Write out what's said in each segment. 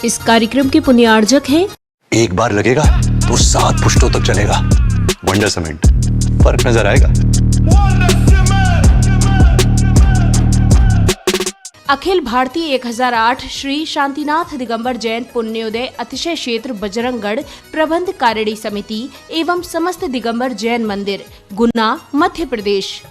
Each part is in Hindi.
इस कार्यक्रम के पुण्यार्जक हैं एक बार लगेगा तो 7 पुश्तों तक चलेगा। वंडर सीमेंट, फर्क नजर आएगा। अखिल भारतीय 1008 श्री शांतिनाथ दिगंबर जैन पुण्योदय अतिशय क्षेत्र बजरंगगढ़ प्रबंध कारिणी समिति एवं समस्त दिगंबर जैन मंदिर, गुना, मध्य प्रदेश।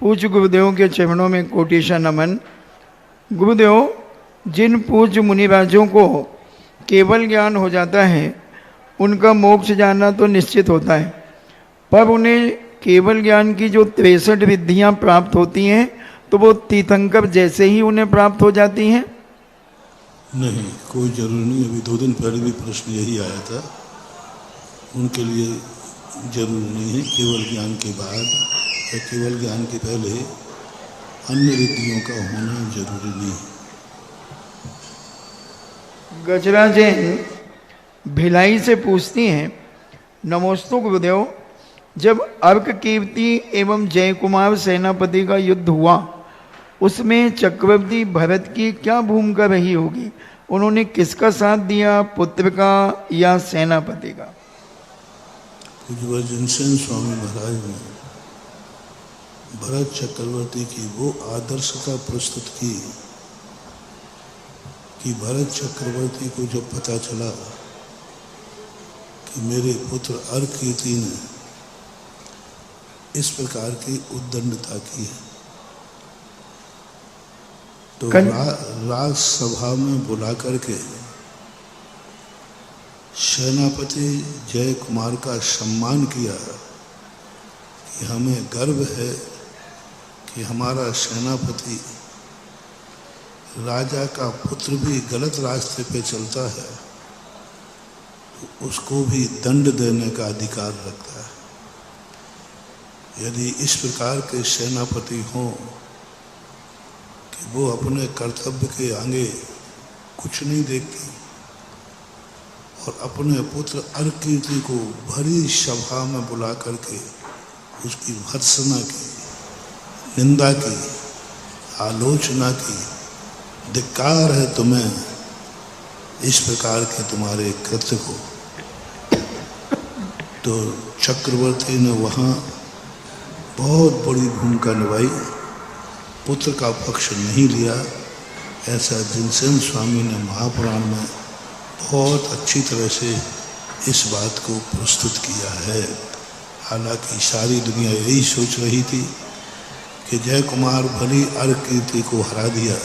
पूज्य गुरुदेव के चरणों में कोटिशा नमन। गुरुदेव, जिन पूज्य मुनिराजों को केवल ज्ञान हो जाता है उनका मोक्ष जाना तो निश्चित होता है, पर उन्हें केवल ज्ञान की जो 63 विधियां प्राप्त होती हैं तो वो तीर्थंकर जैसे ही उन्हें प्राप्त हो जाती हैं? नहीं, कोई जरूरी नहीं। अभी 2 दिन पहले भी प्रश्न यही आया था। उनके लिए जरूरी नहीं है। केवल ज्ञान के बाद या केवल ज्ञान के पहले अन्य विधियों का होना जरूरी नहीं। गजरा जैन भिलाई से पूछती हैं, नमोस्तु गुरुदेव, जब अर्क कीर्ति एवं जय कुमार सेनापति का युद्ध हुआ उसमें चक्रवर्ती भरत की क्या भूमिका रही होगी? उन्होंने किसका साथ दिया, पुत्र का या सेनापति का? पूज्य जिनसेन स्वामी महाराज ने भरत चक्रवर्ती की वो आदर्शता प्रस्तुत की कि भरत चक्रवर्ती को जब पता चला कि मेरे पुत्र अर्ककीर्ति ने इस प्रकार की उद्दंडता की है तो राज सभा में बुला करके सेनापति जय कुमार का सम्मान किया कि हमें गर्व है कि हमारा सेनापति राजा का पुत्र भी गलत रास्ते पे चलता है तो उसको भी दंड देने का अधिकार रखता है। यदि इस प्रकार के सेनापति हों कि वो अपने कर्तव्य के आगे कुछ नहीं देखती और अपने पुत्र अर्ककीर्ति को भरी सभा में बुला करके उसकी भर्त्सना की, निंदा की, आलोचना की, धिक्कार है तुम्हें इस प्रकार के तुम्हारे कृत्य को, तो चक्रवर्ती ने वहाँ बहुत बड़ी भूमिका निभाई, पुत्र का पक्ष नहीं लिया। ऐसा जिनसेन स्वामी ने महापुराण में बहुत अच्छी तरह से इस बात को प्रस्तुत किया है। हालांकि सारी दुनिया यही सोच रही थी कि जय कुमार भली अर्ककीर्ति को हरा दिया,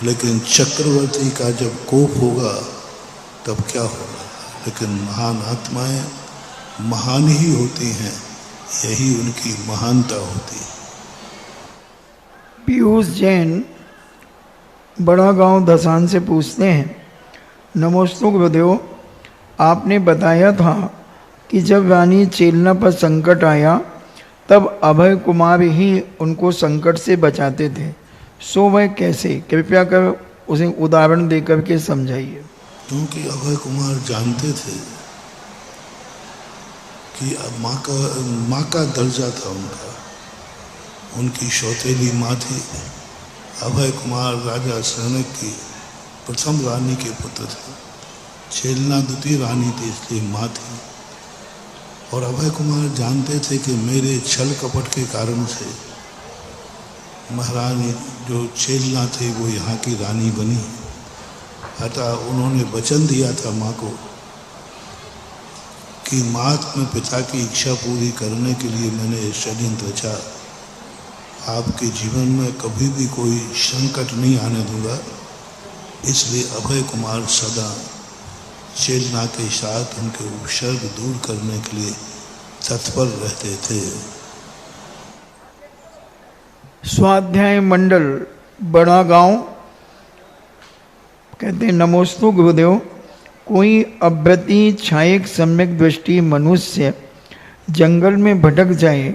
लेकिन चक्रवर्ती का जब कोप होगा तब क्या होगा। लेकिन महान आत्माएं महान ही होती हैं, यही उनकी महानता होती है। पीयूष जैन बड़ा गांव धसान से पूछते हैं, नमोस्तु गुरुदेव, आपने बताया था कि जब रानी चेलना पर संकट आया तब अभय कुमार ही उनको संकट से बचाते थे, सो वह कैसे? कृपया कर उसे उदाहरण देकर के समझाइए। क्योंकि अभय कुमार जानते थे कि अब माँ का दर्जा था उनका, उनकी सौतेली माँ थी। अभय कुमार राजा सनक की प्रथम रानी के पुत्र थे, छेलना द्वितीय रानी थी, इसलिए माँ थी। और अभय कुमार जानते थे कि मेरे छल कपट के कारण से महारानी जो छेलना थी वो यहाँ की रानी बनी। अतः उन्होंने वचन दिया था माँ को कि मातृ पिता की इच्छा पूरी करने के लिए मैंने षड्यंत्र रचा, आपके जीवन में कभी भी कोई संकट नहीं आने दूंगा। इसलिए अभय कुमार सदा चेलना के साथ उनके उपसर्ग दूर करने के लिए तत्पर रहते थे। स्वाध्याय मंडल बड़ा गांव कहते हैं, नमोस्तु गुरुदेव, कोई अव्रति छायक सम्यक दृष्टि मनुष्य जंगल में भटक जाए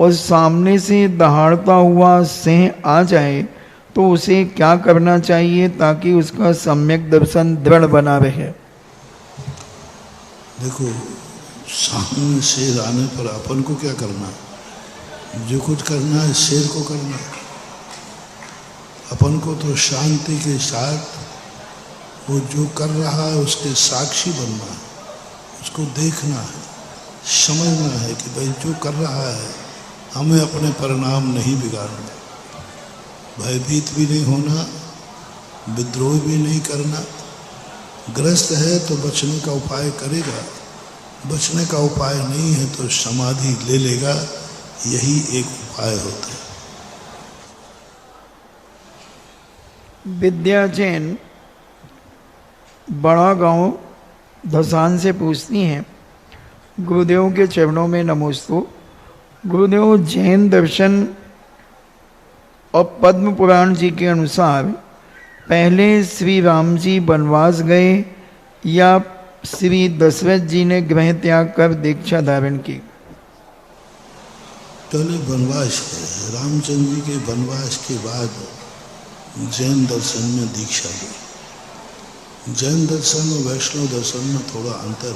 और सामने से दहाड़ता हुआ सिंह आ जाए तो उसे क्या करना चाहिए ताकि उसका सम्यक दर्शन दृढ़ बना रहे? देखो, सामने शेर आने पर अपन को क्या करना है? जो कुछ करना है शेर को करना है। अपन को तो शांति के साथ वो जो कर रहा है उसके साक्षी बनना है, उसको देखना है, समझना है कि भाई जो कर रहा है हमें अपने परिणाम नहीं बिगाड़ना, भयभीत भी नहीं होना, विद्रोह भी नहीं करना। ग्रस्त है तो बचने का उपाय करेगा, बचने का उपाय नहीं है तो समाधि ले लेगा, यही एक उपाय होता है। विद्या जैन बड़ा गांव धसान से पूछती हैं, गुरुदेव के चरणों में नमोस्तु। गुरुदेव, जैन दर्शन और पद्म पुराण जी के अनुसार पहले श्री राम जी वनवास गए या श्री दशरथ जी ने गृह त्याग कर दीक्षा धारण की? पहले वनवास है, रामचंद्र जी के वनवास के बाद जैन दर्शन में दीक्षा ली। जैन दर्शन और वैष्णव दर्शन में थोड़ा अंतर।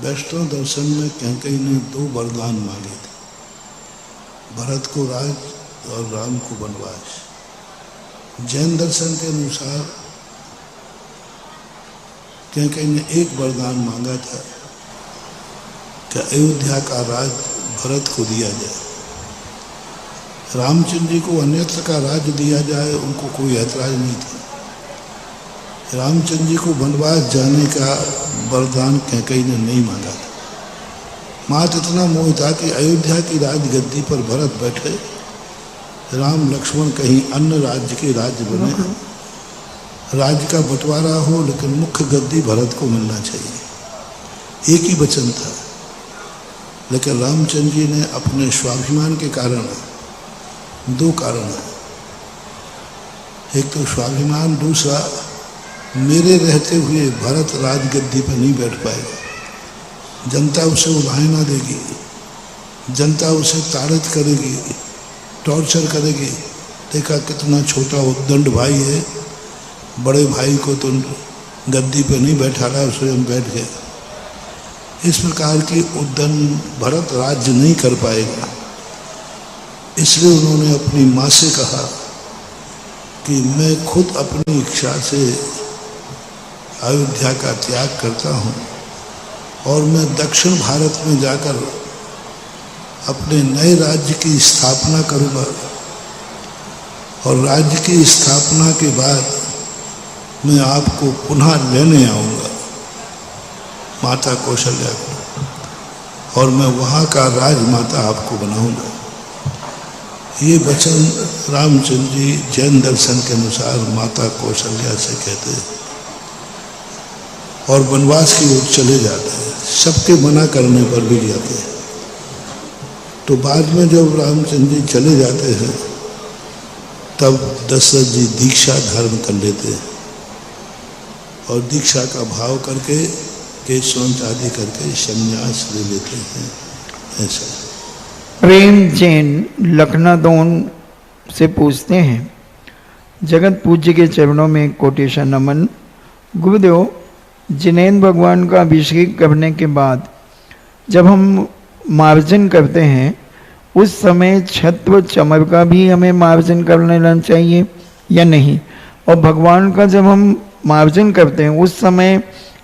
वैष्णव दर्शन में कैकेयी ने 2 वरदान मांगे थे, भरत को राज और राम को वनवास। जैन दर्शन के अनुसार कैकेयी ने 1 वरदान मांगा था कि अयोध्या का राज भरत को दिया जाए, रामचंद्र जी को अन्यत्र का राज्य दिया जाए, उनको कोई ऐतराज नहीं था। रामचंद्र जी को वनवास जाने का वरदान कैकेयी ने नहीं मांगा था। मात्र इतना मोह था कि अयोध्या की राजगद्दी पर भरत बैठे, राम लक्ष्मण कहीं अन्य राज्य के राज्य बने, राज्य का बंटवारा हो, लेकिन मुख्य गद्दी भरत को मिलना चाहिए। एक ही वचन था, लेकिन रामचंद्र जी ने अपने स्वाभिमान के कारण 2 कारण, एक तो स्वाभिमान, दूसरा मेरे रहते हुए भरत राजगद्दी पर नहीं बैठ पाएगा, जनता उसे उलाहना देगी, जनता उसे ताड़ित करेगी, टॉर्चर करेगी। देखा कितना छोटा उद्दंड भाई है, बड़े भाई को तो गद्दी पे नहीं बैठा रहा, स्वयं बैठ गया। इस प्रकार की उद्दंड भरत राज्य नहीं कर पाएगा। इसलिए उन्होंने अपनी माँ से कहा कि मैं खुद अपनी इच्छा से अयोध्या का त्याग करता हूँ और मैं दक्षिण भारत में जाकर अपने नए राज्य की स्थापना करूँगा, और राज्य की स्थापना के बाद मैं आपको पुनः लेने आऊँगा, माता कौशल्या को, और मैं वहाँ का राजमाता आपको बनाऊँगा। ये वचन रामचंद्र जी जैन दर्शन के अनुसार माता कौशल्या से कहते हैं और वनवास की ओर चले जाते हैं। सबके मना करने पर भी जाते हैं। तो बाद में जब रामचंद्र जी चले जाते हैं तब दशरथ जी दीक्षा धारण कर लेते हैं और दीक्षा का भाव करके केशवंत आदि करके संन्यास ले लेते हैं। ऐसा प्रेम जैन लखनदौन से पूछते हैं, जगत पूज्य के चरणों में कोटेशन नमन। गुरुदेव, जिनेन्द्र भगवान का अभिषेक करने के बाद जब हम मार्जन करते हैं उस समय छत्र चमर का भी हमें मार्जन कर लेना चाहिए या नहीं? और भगवान का जब हम मार्जन करते हैं उस समय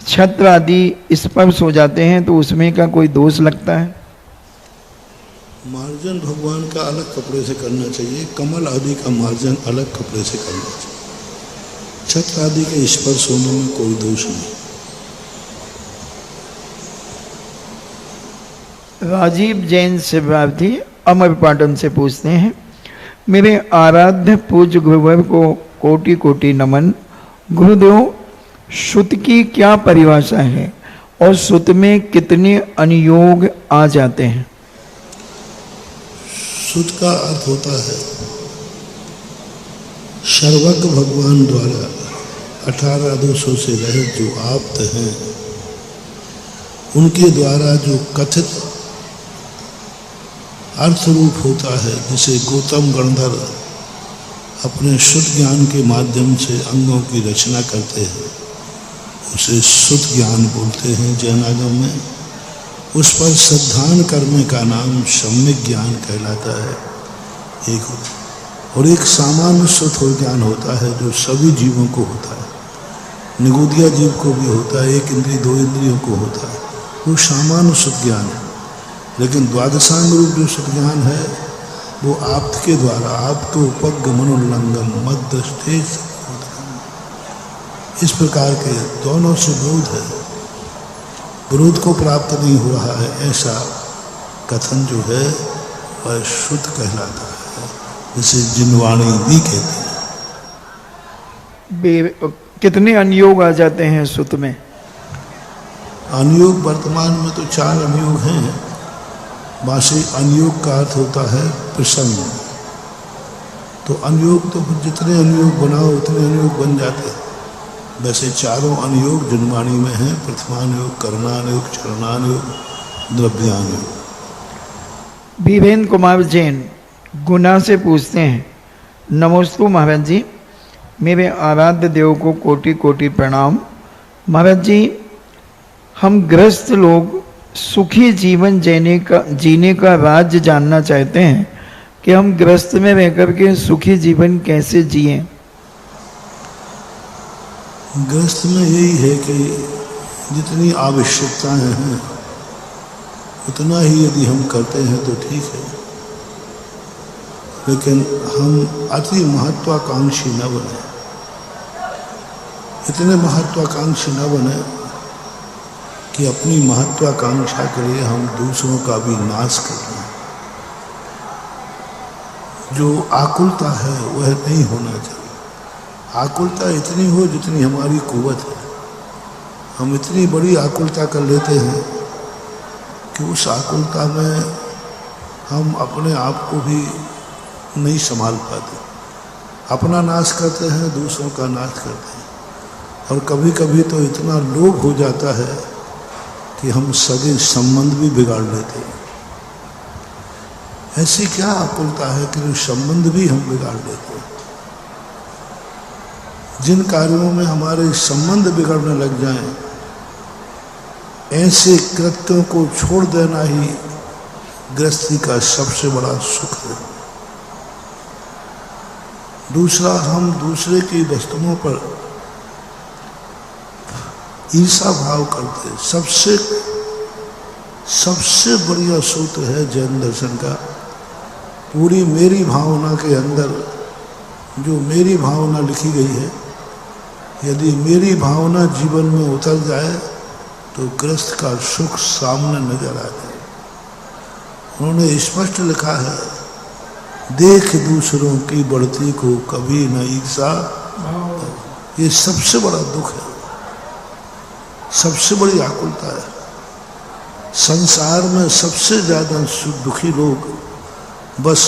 छत्र आदि स्पर्श हो जाते हैं तो उसमें का कोई दोष लगता है? मार्जन भगवान का अलग कपड़े से करना चाहिए, कमल आदि का मार्जन अलग कपड़े से करना चाहिए। छत्र आदि के स्पर्श होने में कोई दोष नहीं। राजीव जैन शिवरार्थी अमरपाटन से पूछते हैं, मेरे आराध्य पूज्य गुरुवर को कोटि कोटि नमन। गुरुदेव, श्रुत की क्या परिभाषा है और श्रुत में कितने अनुयोग आ जाते हैं? श्रुत का अर्थ होता है सर्वज्ञ भगवान द्वारा 18 आदेशों से रहित जो आप्त हैं उनके द्वारा जो कथित अर्थ रूप होता है, जिसे गौतम गणधर अपने शुद्ध ज्ञान के माध्यम से अंगों की रचना करते हैं, उसे शुद्ध ज्ञान बोलते हैं जैन आगम में। उस पर श्रद्धान करने का नाम सम्यक ज्ञान कहलाता है। और एक सामान्य शुद्ध ज्ञान होता है जो सभी जीवों को होता है, निगुदिया जीव को भी होता है, एक इंद्रिय दो इंद्रियों को होता है, वो सामान्य शुद्ध ज्ञान है। लेकिन द्वादशांग रूप जो शुद्ध ज्ञान है वो आपके द्वारा आपको उपगमन उल्लंघन मद स्टेज, इस प्रकार के दोनों से विरोध है, विरोध को प्राप्त नहीं हो रहा है, ऐसा कथन जो है वह शुद्ध कहलाता है, जिसे जिनवाणी भी कहते हैं। कितने अनुयोग आ जाते हैं सुत में? अनुयोग वर्तमान में तो 4 अनुयोग हैं। वासी अनुयोग का अर्थ होता है प्रसंग। तो अनुयोग तो जितने अनुयोग बनाओ उतने अनुयोग बन जाते हैं। वैसे 4 अनुयोग जिनवाणी में हैं, प्रथमानुयोग, करणानुयोग, चरणानुयोग, द्रव्यानुयोग। विभेन कुमार जैन गुना से पूछते हैं, नमोस्तु महाराज जी, मेरे आराध्य देव को कोटि कोटि प्रणाम। महाराज जी, हम गृहस्थ लोग सुखी जीवन जीने का राज जानना चाहते हैं कि हम गृहस्थ में रहकर के सुखी जीवन कैसे जिएं। गृहस्थ में यही है कि जितनी आवश्यकताएं हैं उतना ही यदि हम करते हैं तो ठीक है, लेकिन हम अति महत्वाकांक्षी न बने, इतने महत्वाकांक्षी न बने कि अपनी महत्वाकांक्षा के लिए हम दूसरों का भी नाश कर दें। जो आकुलता है वह नहीं होना चाहिए। आकुलता इतनी हो जितनी हमारी कुव्वत है। हम इतनी बड़ी आकुलता कर लेते हैं कि उस आकुलता में हम अपने आप को भी नहीं संभाल पाते, अपना नाश करते हैं, दूसरों का नाश करते हैं। और कभी कभी तो इतना लोभ हो जाता है कि हम सगे संबंध भी बिगाड़ लेते हैं। ऐसी क्या आकुलता है कि संबंध भी हम बिगाड़ लेते हैं। जिन कार्यों में हमारे संबंध बिगड़ने लग जाएं, ऐसे कृत्यों को छोड़ देना ही गृहस्थी का सबसे बड़ा सुख है। दूसरा, हम दूसरे की वस्तुओं पर ईर्षा भाव करते। सबसे बढ़िया सूत्र है जैन दर्शन का, पूरी मेरी भावना के अंदर जो मेरी भावना लिखी गई है, यदि मेरी भावना जीवन में उतर जाए तो गृहस्थ का सुख सामने नजर आ जाए। उन्होंने स्पष्ट लिखा है, देख दूसरों की बढ़ती को कभी न ईर्षा। ये सबसे बड़ा दुख है, सबसे बड़ी आकुलता है। संसार में सबसे ज्यादा दुखी लोग बस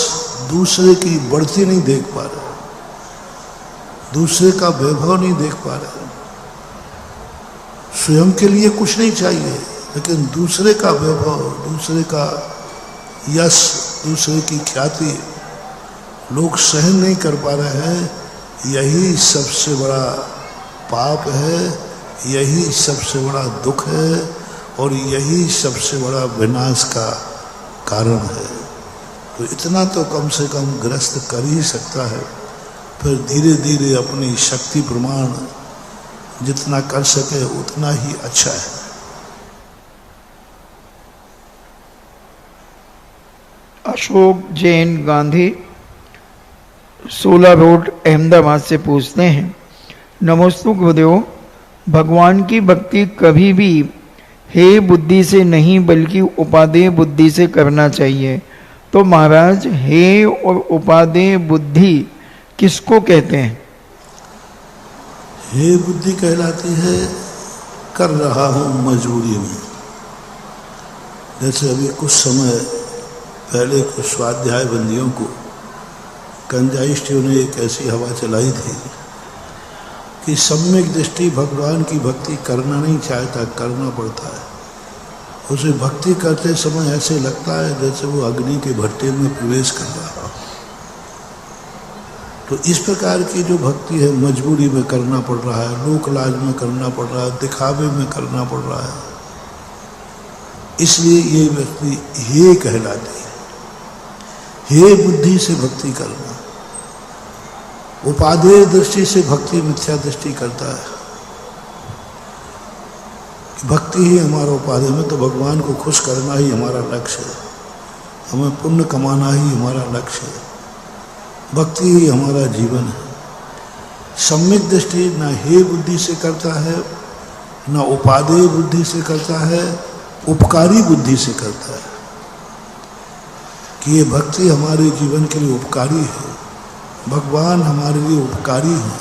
दूसरे की बढ़ती नहीं देख पा रहे, दूसरे का वैभव नहीं देख पा रहे। स्वयं के लिए कुछ नहीं चाहिए, लेकिन दूसरे का वैभव, दूसरे का यश, दूसरे की ख्याति लोग सहन नहीं कर पा रहे हैं। यही सबसे बड़ा पाप है, यही सबसे बड़ा दुख है, और यही सबसे बड़ा विनाश का कारण है। तो इतना तो कम से कम गृहस्थ कर ही सकता है। फिर धीरे धीरे अपनी शक्ति प्रमाण जितना कर सके उतना ही अच्छा है। अशोक जैन गांधी 16 रोड अहमदाबाद से पूछते हैं, नमोस्तु गुरुदेव, भगवान की भक्ति कभी भी हे बुद्धि से नहीं बल्कि उपादेय बुद्धि से करना चाहिए। तो महाराज, हे और उपादेय बुद्धि किसको कहते हैं? हे बुद्धि कहलाती है कर रहा हूँ मजबूरी में। जैसे अभी कुछ समय पहले कुछ स्वाध्याय बंदियों को कंजाइष्टियों ने एक ऐसी हवा चलाई थी कि सम्यक दृष्टि भगवान की भक्ति करना नहीं चाहता, करना पड़ता है। उसे भक्ति करते समय ऐसे लगता है जैसे वो अग्नि के भट्टे में प्रवेश कर रहा हो। तो तो इस प्रकार की जो भक्ति है मजबूरी में करना पड़ रहा है, लोक लाज में करना पड़ रहा है, दिखावे में करना पड़ रहा है, इसलिए ये व्यक्ति हे कहलाती है। हे बुद्धि से भक्ति करना, उपादेय दृष्टि से भक्ति मिथ्या दृष्टि करता है। भक्ति ही हमारा उपादेय, हमें तो भगवान को खुश करना ही हमारा लक्ष्य है, हमें पुण्य कमाना ही हमारा लक्ष्य है, भक्ति ही हमारा जीवन है। सम्यक दृष्टि ना हे बुद्धि से करता है, ना उपादेय बुद्धि से करता है, उपकारी बुद्धि से करता है कि ये भक्ति हमारे जीवन के लिए उपकारी है, भगवान हमारे लिए उपकारी हैं,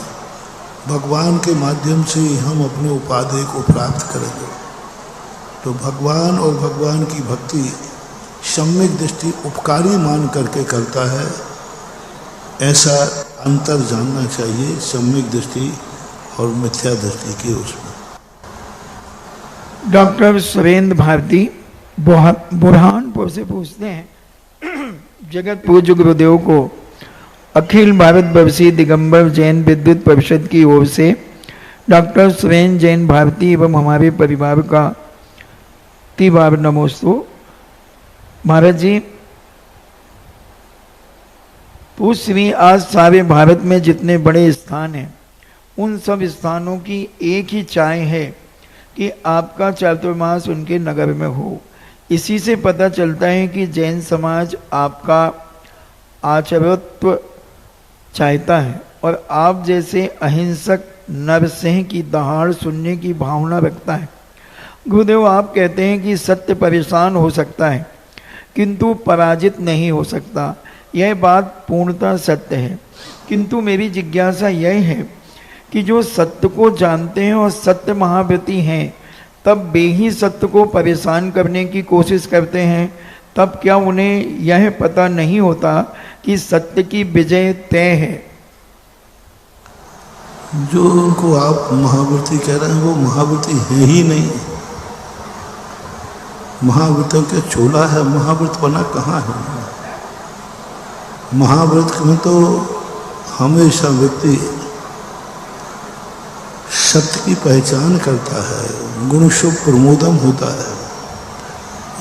भगवान के माध्यम से ही हम अपने उपादेय को प्राप्त करेंगे। तो भगवान और भगवान की भक्ति सम्यक दृष्टि उपकारी मान करके करता है, ऐसा अंतर जानना चाहिए सम्यक दृष्टि और मिथ्या दृष्टि के उसमें। डॉक्टर सुरेंद्र भारती बुरहानपुर से पूछते हैं, जगत पूज्य गुरुदेव को अखिल भारत वर्षीय दिगंबर जैन विद्युत परिषद की ओर से डॉक्टर सुरेंद्र जैन भारती एवं हमारे परिवार का तीबार नमोस्तु। महाराज जी, पूछवी आज सारे भारत में जितने बड़े स्थान हैं उन सब स्थानों की एक ही चाह है कि आपका चातुर्मास उनके नगर में हो। इसी से पता चलता है कि जैन समाज आपका आचरत्व चाहता है और आप जैसे अहिंसक नरसिंह की दहाड़ सुनने की भावना रखता है। गुरुदेव, आप कहते हैं कि सत्य परेशान हो सकता है किंतु पराजित नहीं हो सकता। यह बात पूर्णतः सत्य है, किंतु मेरी जिज्ञासा यह है कि जो सत्य को जानते हैं और सत्य महाव्रती हैं, तब वे ही सत्य को परेशान करने की कोशिश करते हैं, तब क्या उन्हें यह पता नहीं होता कि सत्य की विजय तय है? जो उनको आप महाव्रती कह रहे हैं वो महाव्रती है ही नहीं। महाव्रतों के चोला है, महाव्रत बना कहाँ है? महाव्रत में तो हमेशा व्यक्ति सत्य की पहचान करता है, गुण शुभ प्रमोदम होता है,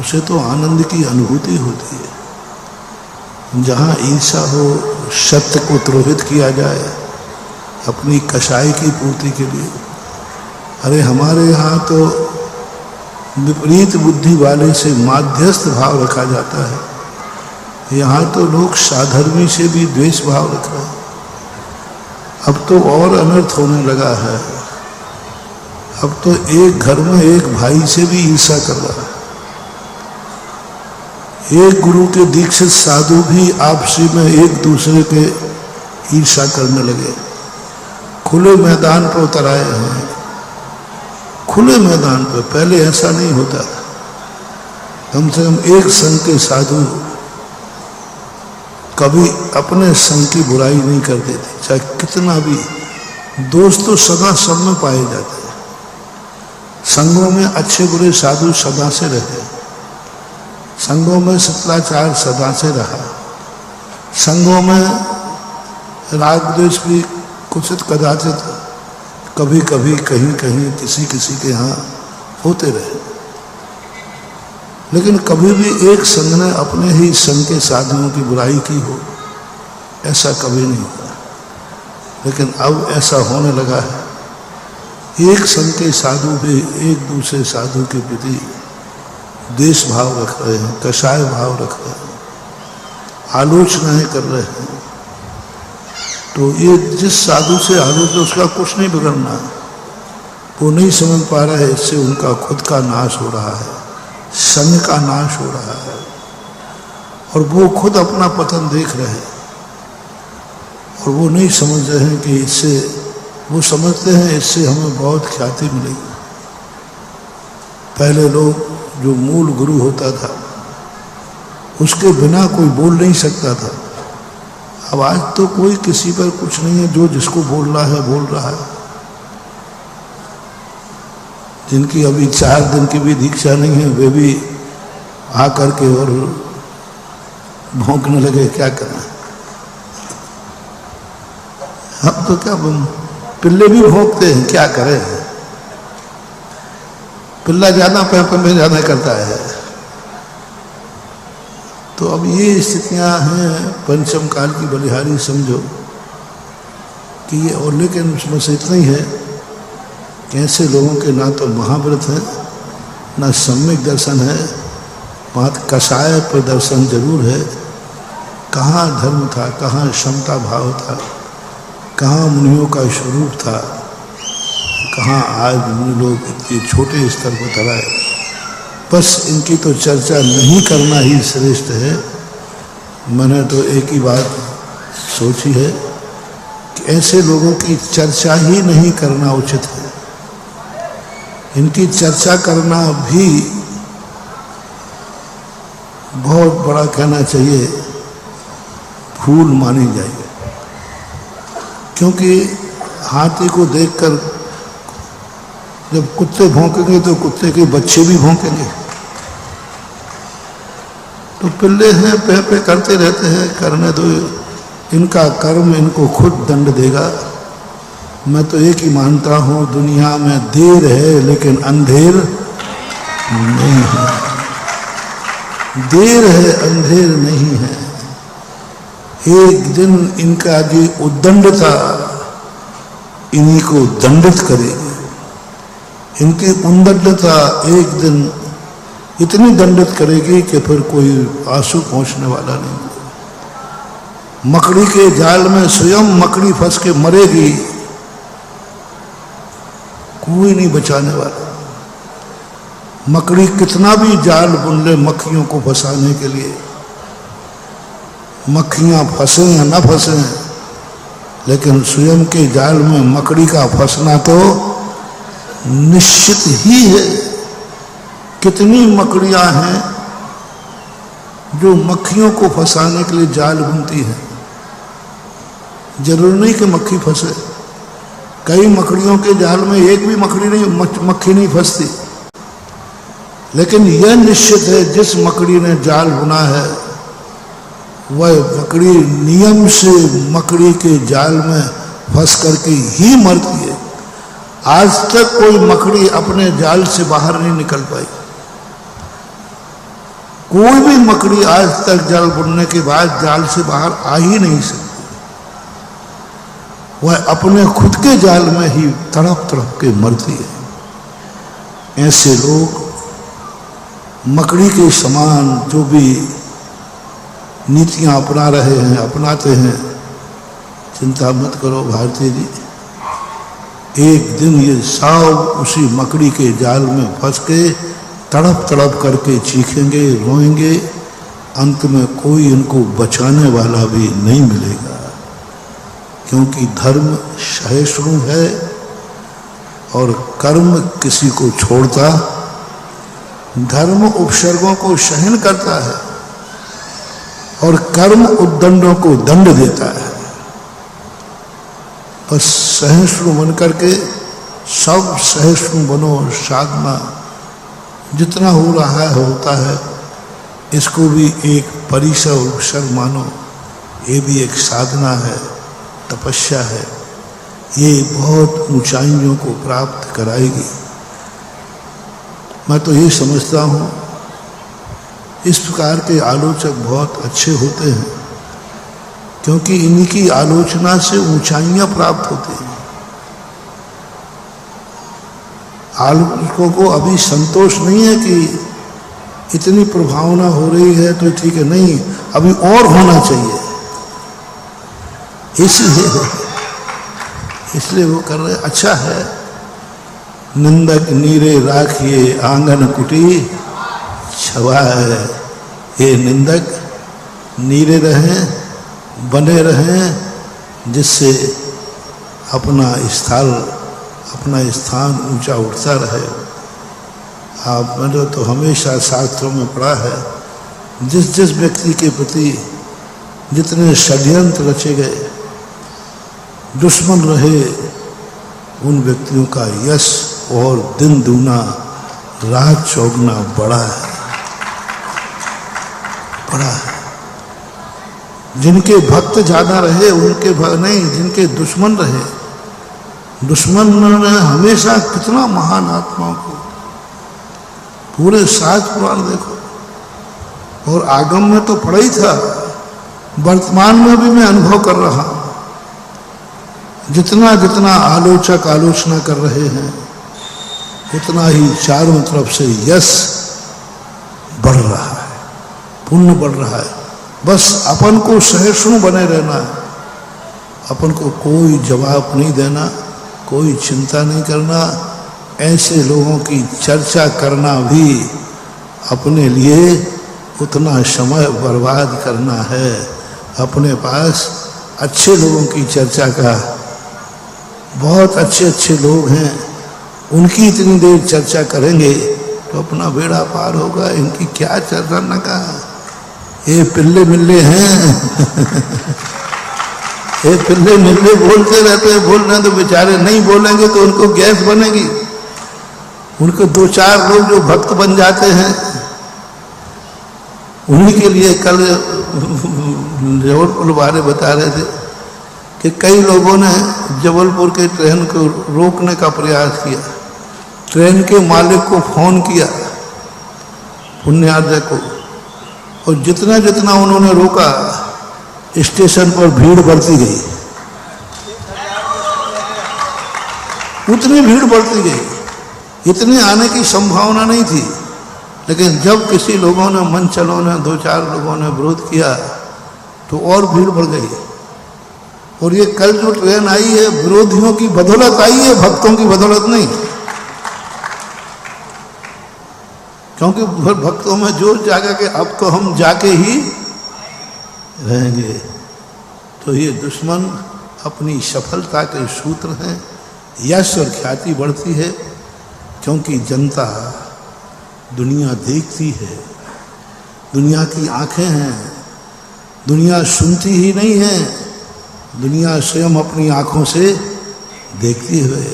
उसे तो आनंद की अनुभूति होती है। जहाँ ईर्षा हो, सत्य को द्रोहित किया जाए अपनी कसाई की पूर्ति के लिए। अरे हमारे यहाँ तो विपरीत बुद्धि वाले से माध्यस्थ भाव रखा जाता है, यहाँ तो लोग साधर्मी से भी द्वेष भाव रख रहे हैं। अब तो और अनर्थ होने लगा है, अब तो एक घर में एक भाई से भी ईर्षा कर रहा है। एक गुरु के दीक्षित साधु भी आपसी में एक दूसरे के ईर्षा करने लगे, खुले मैदान पर उतर आए हैं। खुले मैदान पर पहले ऐसा नहीं होता था। कम से कम एक संघ के साधु कभी अपने संघ की बुराई नहीं करते थे, चाहे कितना भी। दोस्त तो सदा सब में पाए जाते हैं। संघों में अच्छे बुरे साधु सदा से रहे, संघों में सत्याचार सदा से रहा, संघों में राग द्वेष भी कुछ कदाचित कभी कभी कहीं कहीं किसी किसी के यहाँ होते रहे, लेकिन कभी भी एक संघ ने अपने ही संघ के साधुओं की बुराई की हो, ऐसा कभी नहीं हुआ। लेकिन अब ऐसा होने लगा है, एक संघ के साधु भी एक दूसरे साधु के प्रति द्वेष भाव रख रहे हैं, कषाय भाव रख रहे हैं, आलोचनाएं कर रहे हैं। तो ये जिस साधु से आलोचना, उसका कुछ नहीं बिगड़ना, वो नहीं समझ पा रहा है इससे उनका खुद का नाश हो रहा है, संघ का नाश हो रहा है, और वो खुद अपना पतन देख रहे हैं। और वो नहीं समझ रहे हैं कि इससे, वो समझते हैं इससे हमें बहुत ख्याति मिलेगी। पहले लोग, जो मूल गुरु होता था उसके बिना कोई बोल नहीं सकता था। अब आज तो कोई किसी पर कुछ नहीं है, जो जिसको बोलना है बोल रहा है। जिनकी अभी 4 दिन की भी दीक्षा नहीं है, वे भी आकर के और भौंकने लगे, क्या करना। हम तो क्या पिल्ले भी भोंकते हैं, क्या करें। पिल्ला ज्यादा पे में ज्यादा करता है। तो अब ये स्थितियां हैं पंचम काल की बलिहारी समझो कि ये। और लेकिन उसमें से इतना ही है कि ऐसे लोगों के ना तो महाव्रत है, ना सम्यक दर्शन है, वहाँ कषाय प्रदर्शन जरूर है। कहाँ धर्म था, कहाँ क्षमता भाव था, कहाँ मुनियों का स्वरूप था, कहाँ आज मुनि लोग इतने छोटे स्तर पर तराए। बस इनकी तो चर्चा नहीं करना ही श्रेष्ठ है। मैंने तो एक ही बात सोची है कि ऐसे लोगों की चर्चा ही नहीं करना उचित है। इनकी चर्चा करना भी बहुत बड़ा कहना चाहिए भूल मानी जाएगी। क्योंकि हाथी को देखकर जब कुत्ते भौंकेंगे तो कुत्ते के बच्चे भी भौंकेंगे। तो पिल्ले हैं, पे करते रहते हैं, करने दो, इनका कर्म इनको खुद दंड देगा। मैं तो एक ही मानता हूँ, दुनिया में देर है लेकिन अंधेर नहीं है। देर है, अंधेर नहीं है। एक दिन इनका जो उद्दंडता इन्हीं को दंडित करेगी। इनकी उद्दंडता एक दिन इतनी दंडित करेगी कि फिर कोई आंसू पहुंचने वाला नहीं। मकड़ी के जाल में स्वयं मकड़ी फंस के मरेगी, कोई नहीं बचाने वाला। मकड़ी कितना भी जाल बुन ले मक्खियों को फंसाने के लिए, मक्खियां फंसे या ना फंसे, लेकिन स्वयं के जाल में मकड़ी का फंसना तो निश्चित ही है। कितनी मकड़ियां हैं जो मक्खियों को फंसाने के लिए जाल बुनती हैं। जरूर नहीं कि मक्खी फंसे, कई मकड़ियों के जाल में एक भी मक्खी नहीं फंसती। लेकिन यह निश्चित है जिस मकड़ी ने जाल बुना है वह मकड़ी नियम से मकड़ी के जाल में फंस करके ही मरती है। आज तक कोई मकड़ी अपने जाल से बाहर नहीं निकल पाई। कोई भी मकड़ी आज तक जाल बुनने के बाद जाल से बाहर आ ही नहीं सकती। वह अपने खुद के जाल में ही तड़प तड़प के मरती है। ऐसे लोग मकड़ी के समान जो भी नीतियां अपना रहे हैं, अपनाते हैं, चिंता मत करो भारती जी, एक दिन ये सब उसी मकड़ी के जाल में फंस के तड़प तड़प करके चीखेंगे, रोएंगे। अंत में कोई इनको बचाने वाला भी नहीं मिलेगा। क्योंकि धर्म सहिष्णु है और कर्म किसी को छोड़ता। धर्म उपसर्गों को सहन करता है और कर्म उद्दंडों को दंड देता है। बस सहिष्णु बन करके सब सहिष्णु बनो। साधना जितना हो रहा है होता है, इसको भी एक परिसर उपसर्ग मानो। ये भी एक साधना है, तपस्या है। ये बहुत ऊंचाइयों को प्राप्त कराएगी। मैं तो ये समझता हूँ इस प्रकार के आलोचक बहुत अच्छे होते हैं, क्योंकि इनकी आलोचना से ऊंचाइयां प्राप्त होती हैं। आलोचकों को अभी संतोष नहीं है कि इतनी प्रभावना हो रही है तो ठीक है, नहीं, अभी और होना चाहिए। इसलिए वो कर रहे। अच्छा है, निंदक नीरे राखिए आंगन कुटी छवाए। ये निंदक नीरे रहें, बने रहें, जिससे अपना स्थान ऊंचा उठता रहे। मैंने तो हमेशा शास्त्रों में पढ़ा है, जिस व्यक्ति के प्रति जितने षड्यंत्र रचे गए, दुश्मन रहे, उन व्यक्तियों का यश और दिन दूना रात चौगुना बड़ा है। जिनके भक्त ज्यादा रहे उनके नहीं, जिनके दुश्मन रहे, दुश्मन ने हमेशा कितना महान आत्माओं को, पूरे 7 पुराण देखो, और आगम में तो पढ़ा ही था, वर्तमान में भी मैं अनुभव कर रहा हूं, जितना जितना आलोचक आलोचना कर रहे हैं उतना ही चारों तरफ से यश बढ़ रहा है, पुण्य बढ़ रहा है। बस अपन को सहिष्णु बने रहना है, अपन को कोई जवाब नहीं देना, कोई चिंता नहीं करना। ऐसे लोगों की चर्चा करना भी अपने लिए उतना समय बर्बाद करना है। अपने पास अच्छे लोगों की चर्चा का, बहुत अच्छे अच्छे लोग हैं, उनकी इतनी देर चर्चा करेंगे तो अपना बेड़ा पार होगा। इनकी क्या चर्चा न का, ये पिल्ले मिल्ले हैं ये पिल्ले मिल्ले बोलते रहते हैं, बोल रहे हैं तो बेचारे नहीं बोलेंगे तो उनको गैस बनेगी। उनको 2-4 लोग जो भक्त बन जाते हैं, उन्हीं के लिए कल जबलपुर वाले बता रहे थे कि कई लोगों ने जबलपुर के ट्रेन को रोकने का प्रयास किया, ट्रेन के मालिक को फोन किया, पुण्यार्जय को, और जितना जितना उन्होंने रोका स्टेशन पर भीड़ बढ़ती गई, उतनी भीड़ बढ़ती गई, इतने आने की संभावना नहीं थी। लेकिन जब किसी लोगों ने, मन चलों ने, 2-4 लोगों ने विरोध किया तो और भीड़ बढ़ गई। और ये कल जो ट्रेन आई है विरोधियों की बदौलत आई है, भक्तों की बदौलत नहीं। क्योंकि भक्तों में जोर जागा कि अब तो हम जाके ही रहेंगे। तो ये दुश्मन अपनी सफलता के सूत्र हैं। यश और ख्याति बढ़ती है क्योंकि जनता दुनिया देखती है, दुनिया की आंखें हैं, दुनिया सुनती ही नहीं है, दुनिया स्वयं अपनी आंखों से देखती है,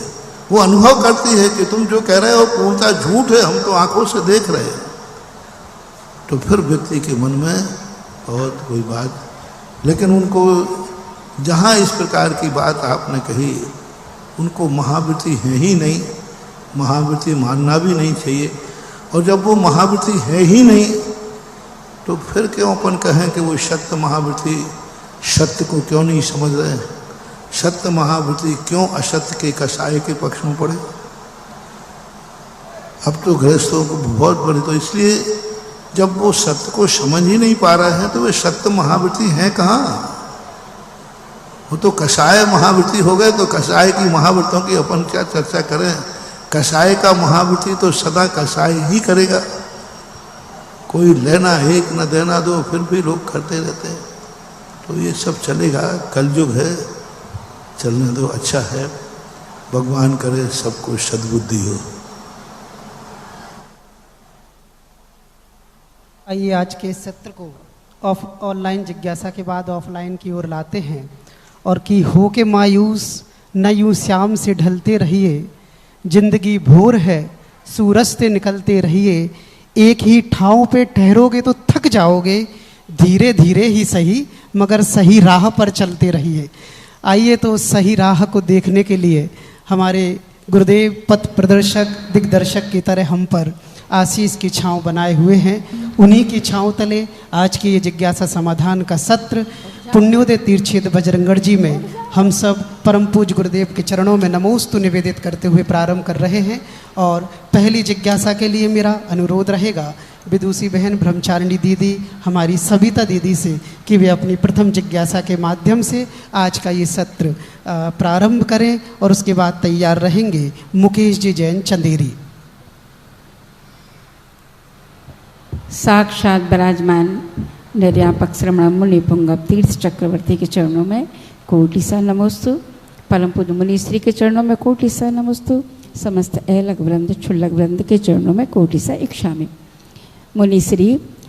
वो अनुभव करती है कि तुम जो कह रहे हो पूर्णतः झूठ है, हम तो आंखों से देख रहे हैं। तो फिर व्यक्ति के मन में बहुत कोई बात, लेकिन उनको जहाँ इस प्रकार की बात आपने कही, उनको महावृत्ति है ही नहीं, महावृत्ति मानना भी नहीं चाहिए। और जब वो महावृत्ति है ही नहीं तो फिर क्यों अपन कहें कि वो सत्य महावृत्ति, सत्य को क्यों नहीं समझ रहे हैं? सत्य महावृत्ति क्यों असत्य के कसाय के पक्ष में पड़े? अब तो गृहस्थों को बहुत बड़ी, तो इसलिए जब वो सत्य को समझ ही नहीं पा रहे हैं तो वे सत्य महावृत्ति हैं कहाँ? वो तो कसाय महावृत्ति हो गए। तो कसाय की महावृत्तियों की अपन क्या चर्चा करें? कसाय का महावृत्ति तो सदा कसाय ही करेगा, कोई लेना एक न देना दो, फिर भी लोग करते रहते हैं। तो ये सब चलेगा, कलयुग है, चलने दो, अच्छा है। भगवान करे सबको सद्बुद्धि हो। आइए आज के सत्र को ऑनलाइन जिज्ञासा के बाद ऑफलाइन की ओर लाते हैं। और कि हो के मायूस न यूं श्याम से ढलते रहिए, जिंदगी भोर है सूरज से निकलते रहिए, एक ही ठाव पे ठहरोगे तो थक जाओगे, धीरे धीरे ही सही मगर सही राह पर चलते रहिए। आइए तो सही राह को देखने के लिए हमारे गुरुदेव पथ प्रदर्शक दिग्दर्शक की तरह हम पर आशीष की छांव बनाए हुए हैं। उन्हीं की छांव तले आज की ये जिज्ञासा समाधान का सत्र पुण्योदय तीर्थक्षेत्र बजरंगगढ़ जी में हम सब परम पूज्य गुरुदेव के चरणों में नमोस्तु निवेदित करते हुए प्रारंभ कर रहे हैं। और पहली जिज्ञासा के लिए मेरा अनुरोध रहेगा विदुषी बहन ब्रह्मचारिणी दीदी, हमारी सविता दीदी से कि वे अपनी प्रथम जिज्ञासा के माध्यम से आज का ये सत्र प्रारंभ करें। और उसके बाद तैयार रहेंगे मुकेश जी जैन चंदेरी। साक्षात विराजमान निर्यापक श्रमण मुनि पुंगव तीर्थ चक्रवर्ती के चरणों में कोटि सा नमोस्तु, परम पूज्य मुनि श्री के चरणों में कोटि सा नमोस्तु, समस्त ऐलक वृंद क्षुल्लक वृंद के चरणों में कोटि सा इक्षामि। मुनि श्री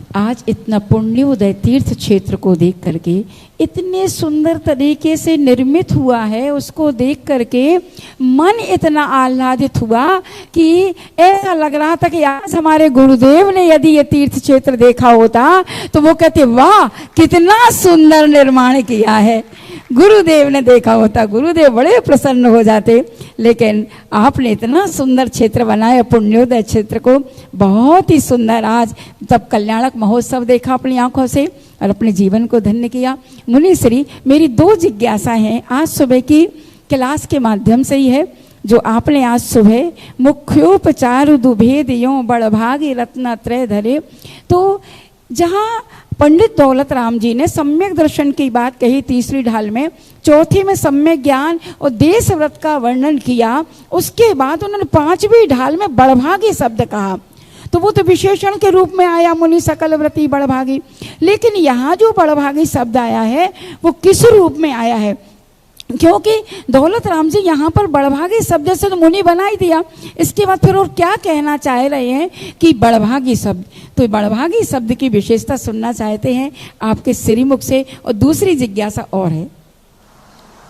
आज इतना पुण्योदय तीर्थ क्षेत्र को देख करके इतने सुंदर तरीके से निर्मित हुआ है, उसको देख करके मन इतना आह्लादित हुआ कि ऐसा लग रहा था कि आज हमारे गुरुदेव ने यदि ये तीर्थ क्षेत्र देखा होता तो वो कहते वाह कितना सुंदर निर्माण किया है। गुरुदेव ने देखा होता गुरुदेव बड़े प्रसन्न हो जाते। लेकिन आपने इतना सुंदर क्षेत्र बनाया, पुण्योदय क्षेत्र को बहुत ही सुंदर। आज तब कल्याणक महोत्सव देखा अपनी आंखों से और अपने जीवन को धन्य किया। मुनिश्री, मेरी 2 जिज्ञासा हैं आज सुबह की क्लास के माध्यम से ही है, जो आपने आज सुबह मुख्योपचार दुभेद यों बड़भागी रत्नत्रय धरे, तो जहाँ पंडित दौलत राम जी ने सम्यक दर्शन की बात कही 3री ढाल में, 4थी में सम्यक ज्ञान और देश व्रत का वर्णन किया, उसके बाद उन्होंने 5वीं ढाल में बड़भागी शब्द कहा, तो वो तो विशेषण के रूप में आया मुनि सकल व्रती बड़भागी। लेकिन यहाँ जो बड़भागी शब्द आया है वो किस रूप में आया है? क्योंकि दौलत राम जी यहाँ पर बड़भागी शब्द से तो मुनि बना ही दिया, इसके बाद फिर और क्या कहना चाह रहे हैं कि बड़भागी शब्द, तो बड़भागी शब्द की विशेषता सुनना चाहते हैं आपके श्रीमुख से। और दूसरी जिज्ञासा और है।